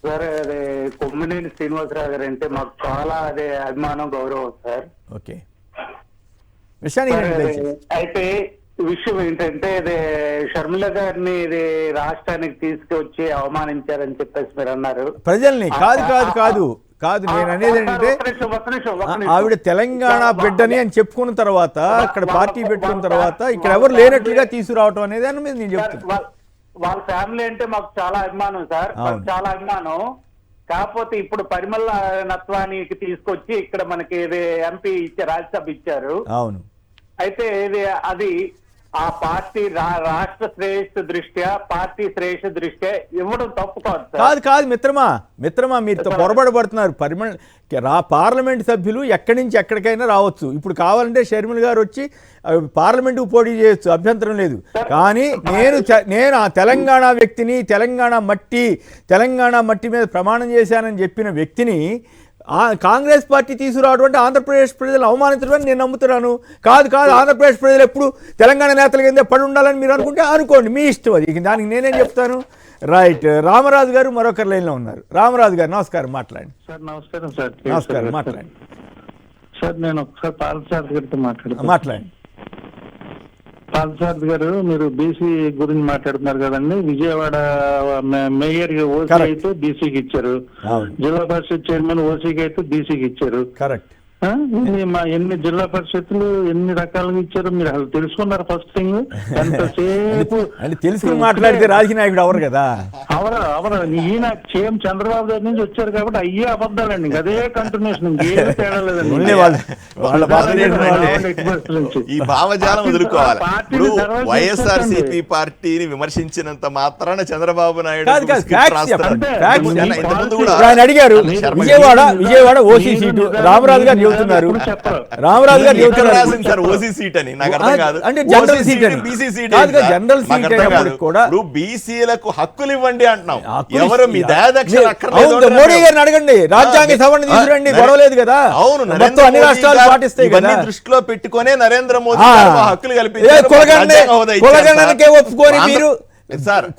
సార్. అదే కొమ్మినేని శ్రీనివాసరావు గారు అంటే మాకు చాలా అదే అభిమానం, గౌరవం సార్. ఓకే, విషయానికి అయితే విషయం ఏంటంటే ఇది షర్మిల గారిని ఇది రాష్ట్రానికి తీసుకువచ్చి అవమానించారని చెప్పేసి మీరు అన్నారు. ప్రజల్ని కాదు కాదు కాదు కాదు నేను అనేది ఏంటంటే ఆవిడ తెలంగాణ బిడ్డని అని చెప్పుకున్న తర్వాత అక్కడ పార్టీ పెట్టుకున్న తర్వాత ఇక్కడ ఎవరు లేనట్లుగా తీసుకురావటం అనేది అని మీద నేను చెప్తున్నా. వాళ్ళ ఫ్యామిలీ అంటే మాకు చాలా అభిమానం సార్, చాలా అభిమానం. కాకపోతే ఇప్పుడు పరిమళ నత్వానికి తీసుకొచ్చి ఇక్కడ మనకి ఎంపీ ఇచ్చారు, రాజ్యసభ ఇచ్చారు. అవును. అయితే అది ఆ పార్టీ రాష్ట్ర శ్రేయస్సు దృష్ట్యా, పార్టీ శ్రేయస్సు దృష్ట్యా ఇవ్వడం తప్పు కాదు. కాదు మిత్రమా మీరు పొరబడబడుతున్నారు. పార్లమెంట్ సభ్యులు ఎక్కడి నుంచి ఎక్కడికైనా రావచ్చు. ఇప్పుడు కావాలంటే షర్మిల గారు వచ్చి పార్లమెంటుకు పోటీ చేయొచ్చు, అభ్యంతరం లేదు. కానీ నేను ఆ తెలంగాణ వ్యక్తిని, తెలంగాణ మట్టి మీద ప్రమాణం చేశానని చెప్పిన వ్యక్తిని కాంగ్రెస్ పార్టీ తీసుకురావడం అంటే ఆంధ్రప్రదేశ్ ప్రజలు అవమానించడం అని నేను నమ్ముతున్నాను. కాదు ఆంధ్రప్రదేశ్ ప్రజలు ఎప్పుడు తెలంగాణ నేతల కింద పడి ఉండాలని మీరు అనుకుంటే అనుకోండి, మీ ఇష్టం. అది దానికి నేనేం చెప్తాను. రైట్. రామరాజు గారు మరొకరు లైన్లో ఉన్నారు. రామరాజు గారు నమస్కారం, మాట్లాడండి. సార్ నమస్కారం సార్. నమస్కారం, మాట్లాడండి సార్. నేను ఒకసారి పాలసారథి గారితో మాట్లాడండి. పాలసారథి గారు, మీరు బీసీ గురించి మాట్లాడుతున్నారు కదండి. విజయవాడ మేయర్ ఓసీ అయితే బీసీకి ఇచ్చారు, జిల్లా పరిషత్ చైర్మన్ ఓసీకి అయితే బీసీకి ఇచ్చారు. కరెక్ట్. ఎన్ని జిల్లా పరిషత్తులు ఎన్ని రకాలుగా ఇచ్చారు మీరు అసలు తెలుసుకున్నారు? ఫస్ట్ థింగ్ ఎంతసేపు తెలుసుకుని మాట్లాడితే రాజకీయ నాయకుడు అవరు కదా. అవరు ఈయన సీఎం చంద్రబాబు గారి నుంచి వచ్చారు కాబట్టి అయ్యే అబద్ధాలండి, అదే కంటిన్యూషన్, ఏమీ తేడా లేదండి. ఈ భావజాలం వదులుకోవాలి. వైఎస్ఆర్సీపీ పార్టీని విమర్శించినంత మాత్రాన చంద్రబాబు నాయుడు ఆయన అడిగారు విజయవాడ ఓసీ సీటు రామరాజు గారు చెబుతున్నారు. రామరాజు గారు చెబుతున్నారు ఓసీ సీట్ అని. నాకు అర్థం కాదు. అంటే జనరల్ సీట్ అని. బీసీ సీట్ జనరల్ సీట్ అయినప్పుడు కూడా బీసీలకు హక్కులు ఇవ్వండి అంటున్నాం. ఎవరు మీ దయాదక్ష మోడీ గారిని అడగండి, రాజ్యాంగ సవరణ తీసుకురండి, గొడవలేదు కదా. అవును, మొత్తం అన్ని రాష్ట్రాలు పాటిస్తాయి కదా. దృష్టిలో పెట్టుకునే నరేంద్ర మోదీ హక్కులు కల్పించారు. కులగణనకే ఒప్పుకొని మీరు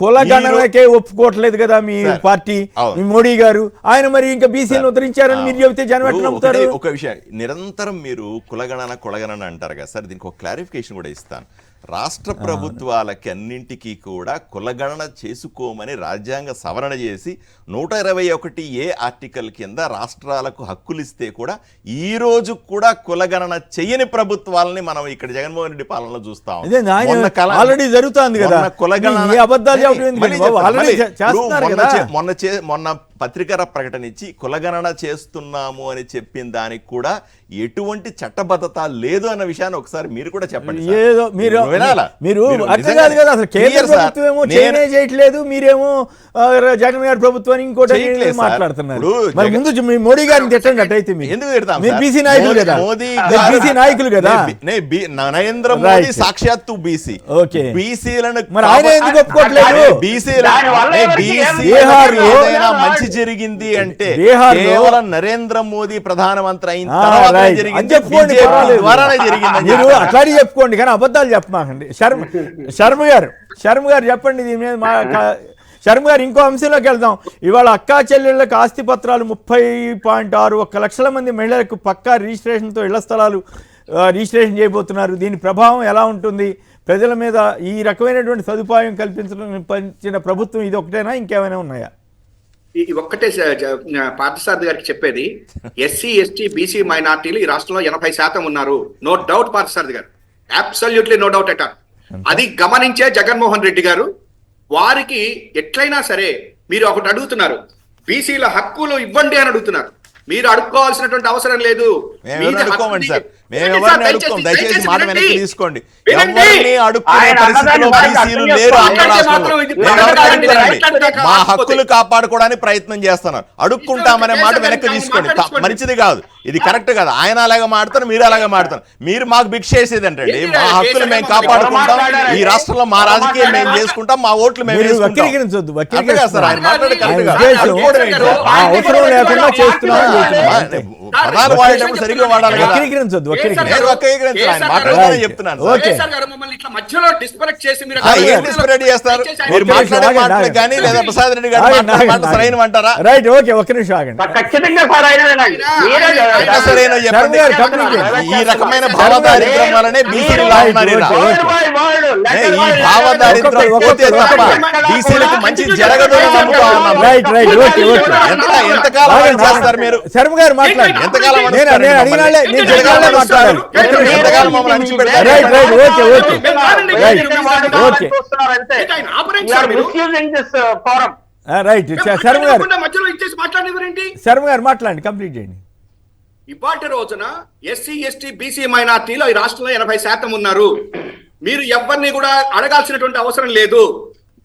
కులగణనకే ఒప్పుకోవట్లేదు కదా మీ పార్టీ, మీ మోడీ గారు. ఆయన మరి ఇంకా బీసీలను ఉద్ధరించారని మీరు చెబితే జనం ఎట్లా నమ్ముతారు? ఒక విషయం, నిరంతరం మీరు కులగణన అంటారు కదా సార్, దీనికి ఒక క్లారిఫికేషన్ కూడా ఇస్తాను. రాష్ట్ర ప్రభుత్వాలకి అన్నింటికీ కూడా కులగణన చేసుకోమని రాజ్యాంగ సవరణ చేసి 121A ఆర్టికల్ కింద రాష్ట్రాలకు హక్కులు ఇస్తే కూడా ఈ రోజు కూడా కులగణన చేయని ప్రభుత్వాలని మనం ఇక్కడ జగన్మోహన్ రెడ్డి పాలనలో చూస్తాం. ఆల్రెడీ జరుగుతుంది కదా కులగణన. మొన్న పత్రికల ప్రకటన ఇచ్చి కులగణన చేస్తున్నాము అని చెప్పిన దానికి కూడా ఎటువంటి చట్టబద్ధత లేదు అన్న విషయాన్ని ఒకసారి మీరు కూడా చెప్పండి. ఏదో మీరు అర్థం కాదు కదా, అసలు కేంద్ర ప్రభుత్వం ఏమో చేయట్లేదు, మీరేమో జగన్ గారి ప్రభుత్వాన్ని ఇంకోటి మాట్లాడుతున్నారు. మరి ముందు మోడీ గారిని తిట్టండి. అట్టయితే మీరు బీసీ నాయకులు కదా, బీసీ నాయకులు కదా. నరేంద్ర మోదీ సాక్షాత్తు బీసీ. ఓకే, బీసీలను మరి ఆయన ఎందుకు ఒప్పుకోవట్లేదు? మంచి జరిగింది అంటే కేవలం నరేంద్ర మోదీ ప్రధానమంత్రి అయిన తర్వాత మీరు అట్లాగే చెప్పుకోండి, కానీ అబద్ధాలు చెప్పమాకండి. శర్మ గారు చెప్పండి దీని మీద. శర్మ గారు, ఇంకో అంశంలోకి వెళ్దాం. ఇవాళ అక్కా చెల్లెళ్ళకు ఆస్తి పత్రాలు 30.61 లక్షల మంది మహిళలకు పక్కా రిజిస్ట్రేషన్తో ఇళ్ల స్థలాలు రిజిస్ట్రేషన్ చేయబోతున్నారు. దీని ప్రభావం ఎలా ఉంటుంది ప్రజల మీద? ఈ రకమైనటువంటి సదుపాయం కల్పించిన ప్రభుత్వం ఇది ఒకటేనా, ఇంకేమైనా ఉన్నాయా? ఒక్కటే పార్థసారథి గారికి చెప్పేది, ఎస్సీ ఎస్టీ బీసీ మైనార్టీలు ఈ రాష్ట్రంలో 80% ఉన్నారు. No doubt Parthasarathy garu, absolutely no doubt at all. అది గమనించే జగన్మోహన్ రెడ్డి గారు వారికి ఎట్లయినా సరే మీరు ఒకటి అడుగుతున్నారు, బీసీల హక్కులు ఇవ్వండి అని అడుగుతున్నారు. మీరు అడుక్కోవాల్సినటువంటి అవసరం లేదు. మేము వినండి ఎవరిని సార్, అడుక్కోం. దయచేసి దయచేసి మాట వినండి. వెనక్కి తీసుకోండి. వినండి. ఎవరిని అడుక్కునే ఆయన పరిస్థితిలో అన్నదాన్ని బీసీలు అర్థం లేరు ఆంధ్ర చేసుకోండి. రాష్ట్రంలో. ఇది మేము ఎవరిని మాట్లాడండి. అడుక్కోరండి. మాట్లాడండి. మా హక్కులు కాపాడుకోవడానికి ప్రయత్నం చేస్తున్నారు. అడుక్కుంటామనే మాట వెనక్కి తీసుకోండి. మంచిది కాదు, ఇది కరెక్ట్ కాదు. ఆయన అలాగే మాడతారు, మీరు అలాగే మాడతారు. మీరు మాకు భిక్ష చేసేది ఏంటండి? మా హక్కులు మేము కాపాడుకుంటాం, ఈ రాష్ట్రంలో మా రాజకీయం మేము చేసుకుంటాం, మా ఓట్లు మేము మీరు వేసుకుంటాం. వక్రీకరించొద్దు, అంతే కదా సార్, ఆయన మాట్లాడే కరెక్ట్ కాదు. ఉద్దేశం అనుకోవడం ఏంటి? ఆ అవసరం లేకుండా చేస్తున్నాం. పదాలు వాడేటప్పుడు సరిగ్గా వాడాలి కదా. వక్రీకరించొద్దు, నేను వక్రీకరించను, ఆయన మాట్లాడాలని చెప్తున్నాను సార్. ఓకే. మమ్మల్ని ఇట్లా మధ్యలో డిస్కనెక్ట్ చేసి మీరు ఏం డిస్పరేట్ చేస్తారు? మీరు మాట్లాడే మాటలు కానీ లేదా ప్రసాద్ రెడ్డి గారు మాట్లాడే మాటలు సరైనవంటారా? రైట్, ఓకే, ఒక్క నిమిషం ఆగండి. ఖచ్చితంగా సార్ అయినదేనండి. మీరే ఎట్లా సరైన చెప్పండి. ఈ రకమైన భావదారిద్ర్యం వల్లనే బీసీలు ఇలా ఉన్నారు ఇలా. ఈ భావదారిద్ర్యం పోతే తప్ప బీసీలకు మంచి జరగదు అని నమ్ముతా ఉన్నాం. Right, right, okay, okay. ఎంతకాలం అని చేస్తారు మీరు? శర్మ గారు మాట్లాడండి. ఎంతకాలం నేను అనుకుంటారు నేను మమ్మల్ని? అడిగినాలే, నేను జరగాలే మాట్లాడాలి. ఎంతకాలం మమ్మల్ని అణిచిపెడతారు? Right, right, okay, okay. Okay. Right, Sharma గారు, మధ్యలో ఇచ్చేసి మాట్లాడేవారేంటి? శర్మ గారు మాట్లాడండి, కంప్లీట్ చేయండి. ఇవాటి రోజున ఎస్సీ ఎస్టీ బీసీ మైనార్టీలో ఈ రాష్ట్రంలో 80% ఉన్నారు. మీరు ఎవరిని కూడా అడగాల్సినటువంటి అవసరం లేదు.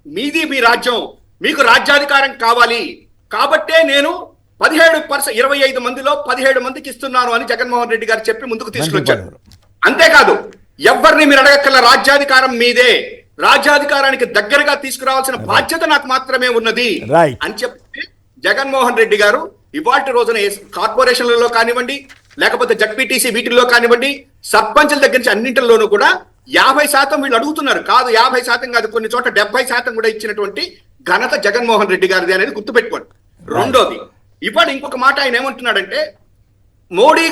మీది మీ రాజ్యం, మీకు రాజ్యాధికారం కావాలి కాబట్టే నేను 25 మందిలో 17 మందికి ఇస్తున్నాను అని జగన్మోహన్ రెడ్డి గారు చెప్పి ముందుకు తీసుకొచ్చారు. అంతేకాదు ఎవరిని మీరు అడగక్కల రాజ్యాధికారం మీదే, రాజ్యాధికారానికి దగ్గరగా తీసుకురావాల్సిన బాధ్యత నాకు మాత్రమే ఉన్నది అని చెప్పి జగన్మోహన్ రెడ్డి గారు ఇవాటి రోజున కార్పొరేషన్లలో కానివ్వండి, లేకపోతే జడ్పీటీసీ వీటిల్లో కానివ్వండి, సర్పంచుల దగ్గర నుంచి అన్నింటిలోనూ కూడా 50% వీళ్ళు అడుగుతున్నారు. కాదు 50% కాదు, కొన్ని చోట్ల 70% కూడా ఇచ్చినటువంటి ఘనత జగన్మోహన్ రెడ్డి గారిది అనేది గుర్తుపెట్టుకోండి. రెండోది, ఇవాళ ఇంకొక మాట ఆయన ఏమంటున్నాడంటే మోడీ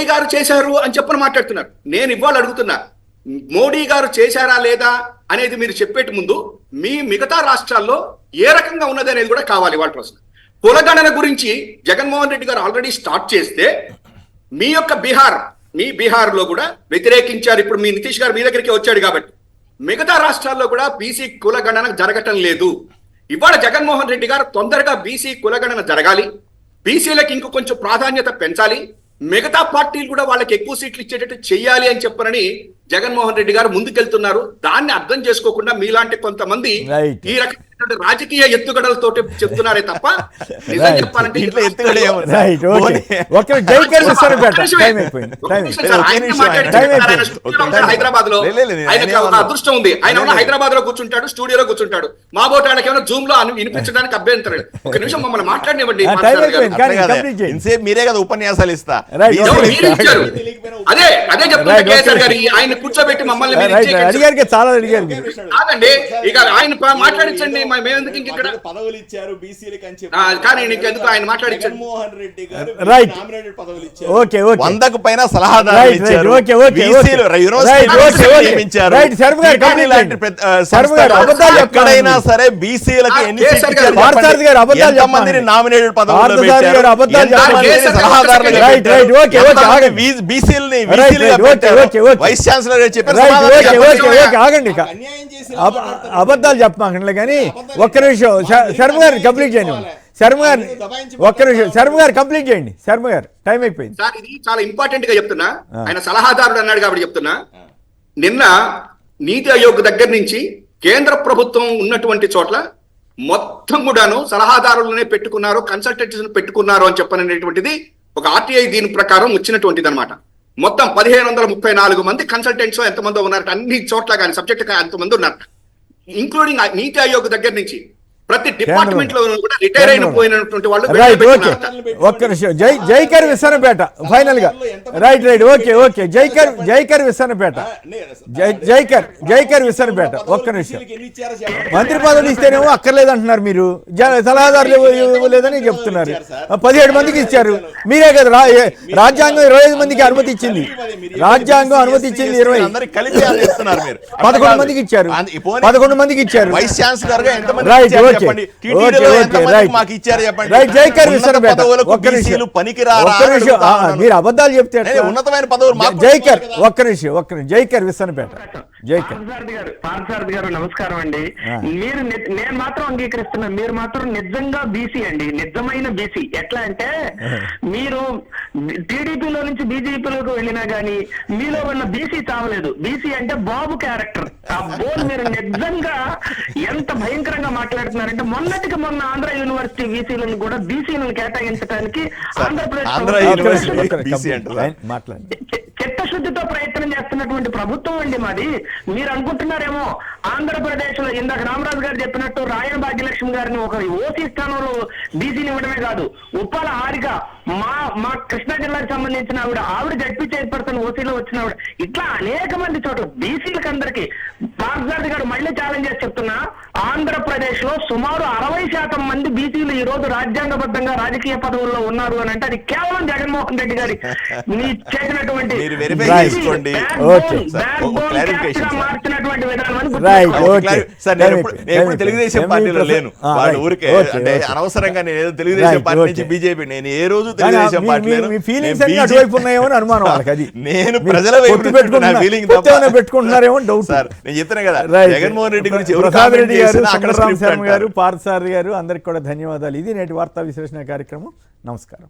గారు చేశారు అని చెప్పని మాట్లాడుతున్నారు. నేను ఇవాళ అడుగుతున్నా, మోడీ గారు చేశారా లేదా అనేది మీరు చెప్పేటి ముందు మీ మిగతా రాష్ట్రాల్లో ఏ రకంగా ఉన్నది అనేది కూడా కావాలి. వాళ్ళ ప్రశ్న కులగణన గురించి జగన్మోహన్ రెడ్డి గారు ఆల్రెడీ స్టార్ట్ చేస్తే మీ యొక్క బీహార్ లో కూడా వ్యతిరేకించారు. ఇప్పుడు మీ నితీష్ గారు మీ దగ్గరికి వచ్చాడు కాబట్టి మిగతా రాష్ట్రాల్లో కూడా బీసీ కులగణన జరగటం లేదు. ఇవాళ జగన్మోహన్ రెడ్డి గారు తొందరగా బీసీ కులగణన జరగాలి, బీసీలకు ఇంకో కొంచెం ప్రాధాన్యత పెంచాలి, మిగతా పార్టీలు కూడా వాళ్ళకి ఎక్కువ సీట్లు ఇచ్చేటట్టు చెయ్యాలి అని చెప్పనని జగన్మోహన్ రెడ్డి గారు ముందుకెళ్తున్నారు. దాన్ని అర్థం చేసుకోకుండా మీలాంటి కొంతమంది ఈ రకమైన రాజకీయ ఎత్తుగడలతో చెప్తున్నారే తప్ప నిజం చెప్పాలంటే హైదరాబాద్ లో ఆయనకి ఒక అదృష్టం ఉంది. ఆయన హైదరాబాద్ లో కూర్చుంటాడు, స్టూడియోలో కూర్చుంటాడు. మా బోటాళ్ళకి ఏమైనా జూమ్ లో వినిపించడానికి అభ్యంతరం. ఒక నిమిషం మమ్మల్ని మాట్లాడినివ్వండి. మీరే కదా ఉపన్యాసాలు ఇస్తా. అదే చెప్తున్నా కేసీఆర్ గారు, ఆయన కూర్చోబెట్టి మమ్మల్ని కాదండి. ఇక ఆయన మాట్లాడించండి, మేమెందుకు ఇక్కడ పదవులు ఇచ్చారు బీసీలకు అని చెప్పి. కానీ నీకెందుకు ఆయన మాట్లాడించారు? జగన్మోహన్ రెడ్డి గారు రైట్, నామినేటెడ్ పదవులు ఇచ్చారు. Okay, okay. 100కు పైన సలహాదారులు ఇచ్చారు. బీసీలు ఎక్కడైనా సరే బీసీలకు ఎన్ని సీట్లు ఎంతమందిని నామినేటెడ్ పదవులు సలహాదారులు బీసీలని వైస్ ఛాన్సలర్ చెప్పారు. ఆగండి, అబద్ధాలు చెప్పమాకండి కానీ ఒక్క నిమిషం శర్మ గారు కంప్లీట్ చేయండి. శర్మ గారు ఒక్క నిమిషం, శర్మ గారు కంప్లీట్ చేయండి. శర్మ గారు టైం అయిపోయింది సార్. ఇది చాలా ఇంపార్టెంట్ గా చెప్తున్నా, ఆయన సలహాదారుడు అన్నాడు కాబట్టి చెప్తున్నా. నిన్న నీతి ఆయోగ్ దగ్గర నుంచి కేంద్ర ప్రభుత్వం ఉన్నటువంటి చోట్ల మొత్తం కూడాను సలహాదారులనే పెట్టుకున్నారు, కన్సల్టెంట్స్ పెట్టుకున్నారు అని చెప్పనేటువంటిది ఒక ఆర్టీఐ దీని ప్రకారం వచ్చినటువంటిది అనమాట. మొత్తం 1534 మంది కన్సల్టెంట్స్ ఎంతమంది ఉన్నారట అన్ని చోట్ల, కానీ సబ్జెక్ట్ ఎంతమంది ఉన్నారట, ఇంక్లూడింగ్ నీతి ఆయోగ్ దగ్గర నుంచి ప్రతి డిపార్ట్మెంట్ లో కూడా రిటైర్ అయిపోయినటువంటి వాళ్ళు. ఒక్క నిమిషం, జైకర్ విసనపేట ఫైనల్ గా. Right, okay, okay. Jayakar Visanapeta, Jayakar Visanapeta. ఒక్క నిమిషం, మంత్రి పదవులు ఇస్తేనేమో అక్కర్లేదు అంటున్నారు మీరు, సలహాదారులు ఇవ్వలేదని చెప్తున్నారు. 17 మందికి ఇచ్చారు మీరే కదా. రాజ్యాంగం 25 మందికి అనుమతి ఇచ్చింది, రాజ్యాంగం అనుమతి ఇచ్చింది 20. 11 మందికి ఇచ్చారు, 11 మందికి ఇచ్చారు. వైస్ ఛాన్సలర్ గా ఎంతమంది? రైట్, ఓకే, చెప్పండి. ఓకే, టీటీడీలో ఓకే, ఎంతమందికి రైట్. మాకు ఇచ్చారు చెప్పండి. రైట్, జైకర్ ఉన్నత విశ్వనాథ్ పదవులకు ఒక్క నిమిషం. బీసీలు పనికిరారా ఒక్క అని నిమిషం. అడుగుతా ఉన్నాను. మీరు అబద్ధాలు చెప్తే ఎట్లా? నేను ఉన్నతమైన పదవులు మాకు జైకర్ కూడా ఒక్క నిమిషం జైకర్ విశ్వనపేట జైకర్. పార్థసారథి గారు నమస్కారం అండి. మీరు నేను మాత్రం అంగీకరిస్తున్నా, మీరు మాత్రం నిజంగా బీసీ అండి, నిజమైన బీసీ. ఎట్లా అంటే మీరు టీడీపీలో నుంచి బీజేపీలోకి వెళ్ళినా గానీ మీలో ఉన్న బీసీ చావలేదు. బీసీ అంటే బాబు క్యారెక్టర్. మీరు నిజంగా ఎంత భయంకరంగా మాట్లాడుతున్నారంటే మొన్నటికి మొన్న ఆంధ్ర యూనివర్సిటీ బీసీలను కూడా బీసీలను కేటాయించడానికి చిత్తశుద్ధితో ప్రయత్నం చేస్తున్నటువంటి ప్రభుత్వం అండి మాది. మీరు అనుకుంటున్నారేమో ఆంధ్రప్రదేశ్ లో ఇందాక రామరాజు గారు చెప్పినట్టు రాయన భాగ్యలక్ష్మి గారిని ఒక ఓసీ స్థానంలో బీసీని ఇవ్వడమే కాదు, ఉప్పాల హారిక మా కృష్ణా జిల్లాకు సంబంధించిన ఆవిడ జడ్పీ చైర్పర్సన్ ఓసీలో వచ్చిన ఆవిడ, ఇట్లా అనేక మంది చోట్ల బీసీలకు అందరికీ. పార్థసారథి గారు మళ్ళీ ఛాలెంజ్ చేసి చెప్తున్నా, ఆంధ్రప్రదేశ్ లో సుమారు 60% మంది బీసీలు ఈ రోజు రాజ్యాంగబద్ధంగా రాజకీయ పదవుల్లో ఉన్నారు అని అంటే అది కేవలం జగన్మోహన్ రెడ్డి గారి చేసినటువంటి మార్చినటువంటి విధానం. తెలుగుదేశం పార్టీలో లేను, వాళ్ళు ఊరికే అంటే అనవసరంగా నేను ఏదో తెలుగుదేశం పార్టీ నుంచి బీజేపీ, నేను ఏ రోజు తెలుగుదేశం పార్టీ నేను ప్రజల వైపు పెట్టుకుంటున్నారేమో డౌట్ సార్. నేను చెప్తున్నా కదా జగన్మోహన్ రెడ్డి గురించి రెడ్డి గారు, పార్థసారథి గారు అందరికి కూడా ధన్యవాదాలు. ఇది నేటి వార్తా విశ్లేషణ కార్యక్రమం. నమస్కారం.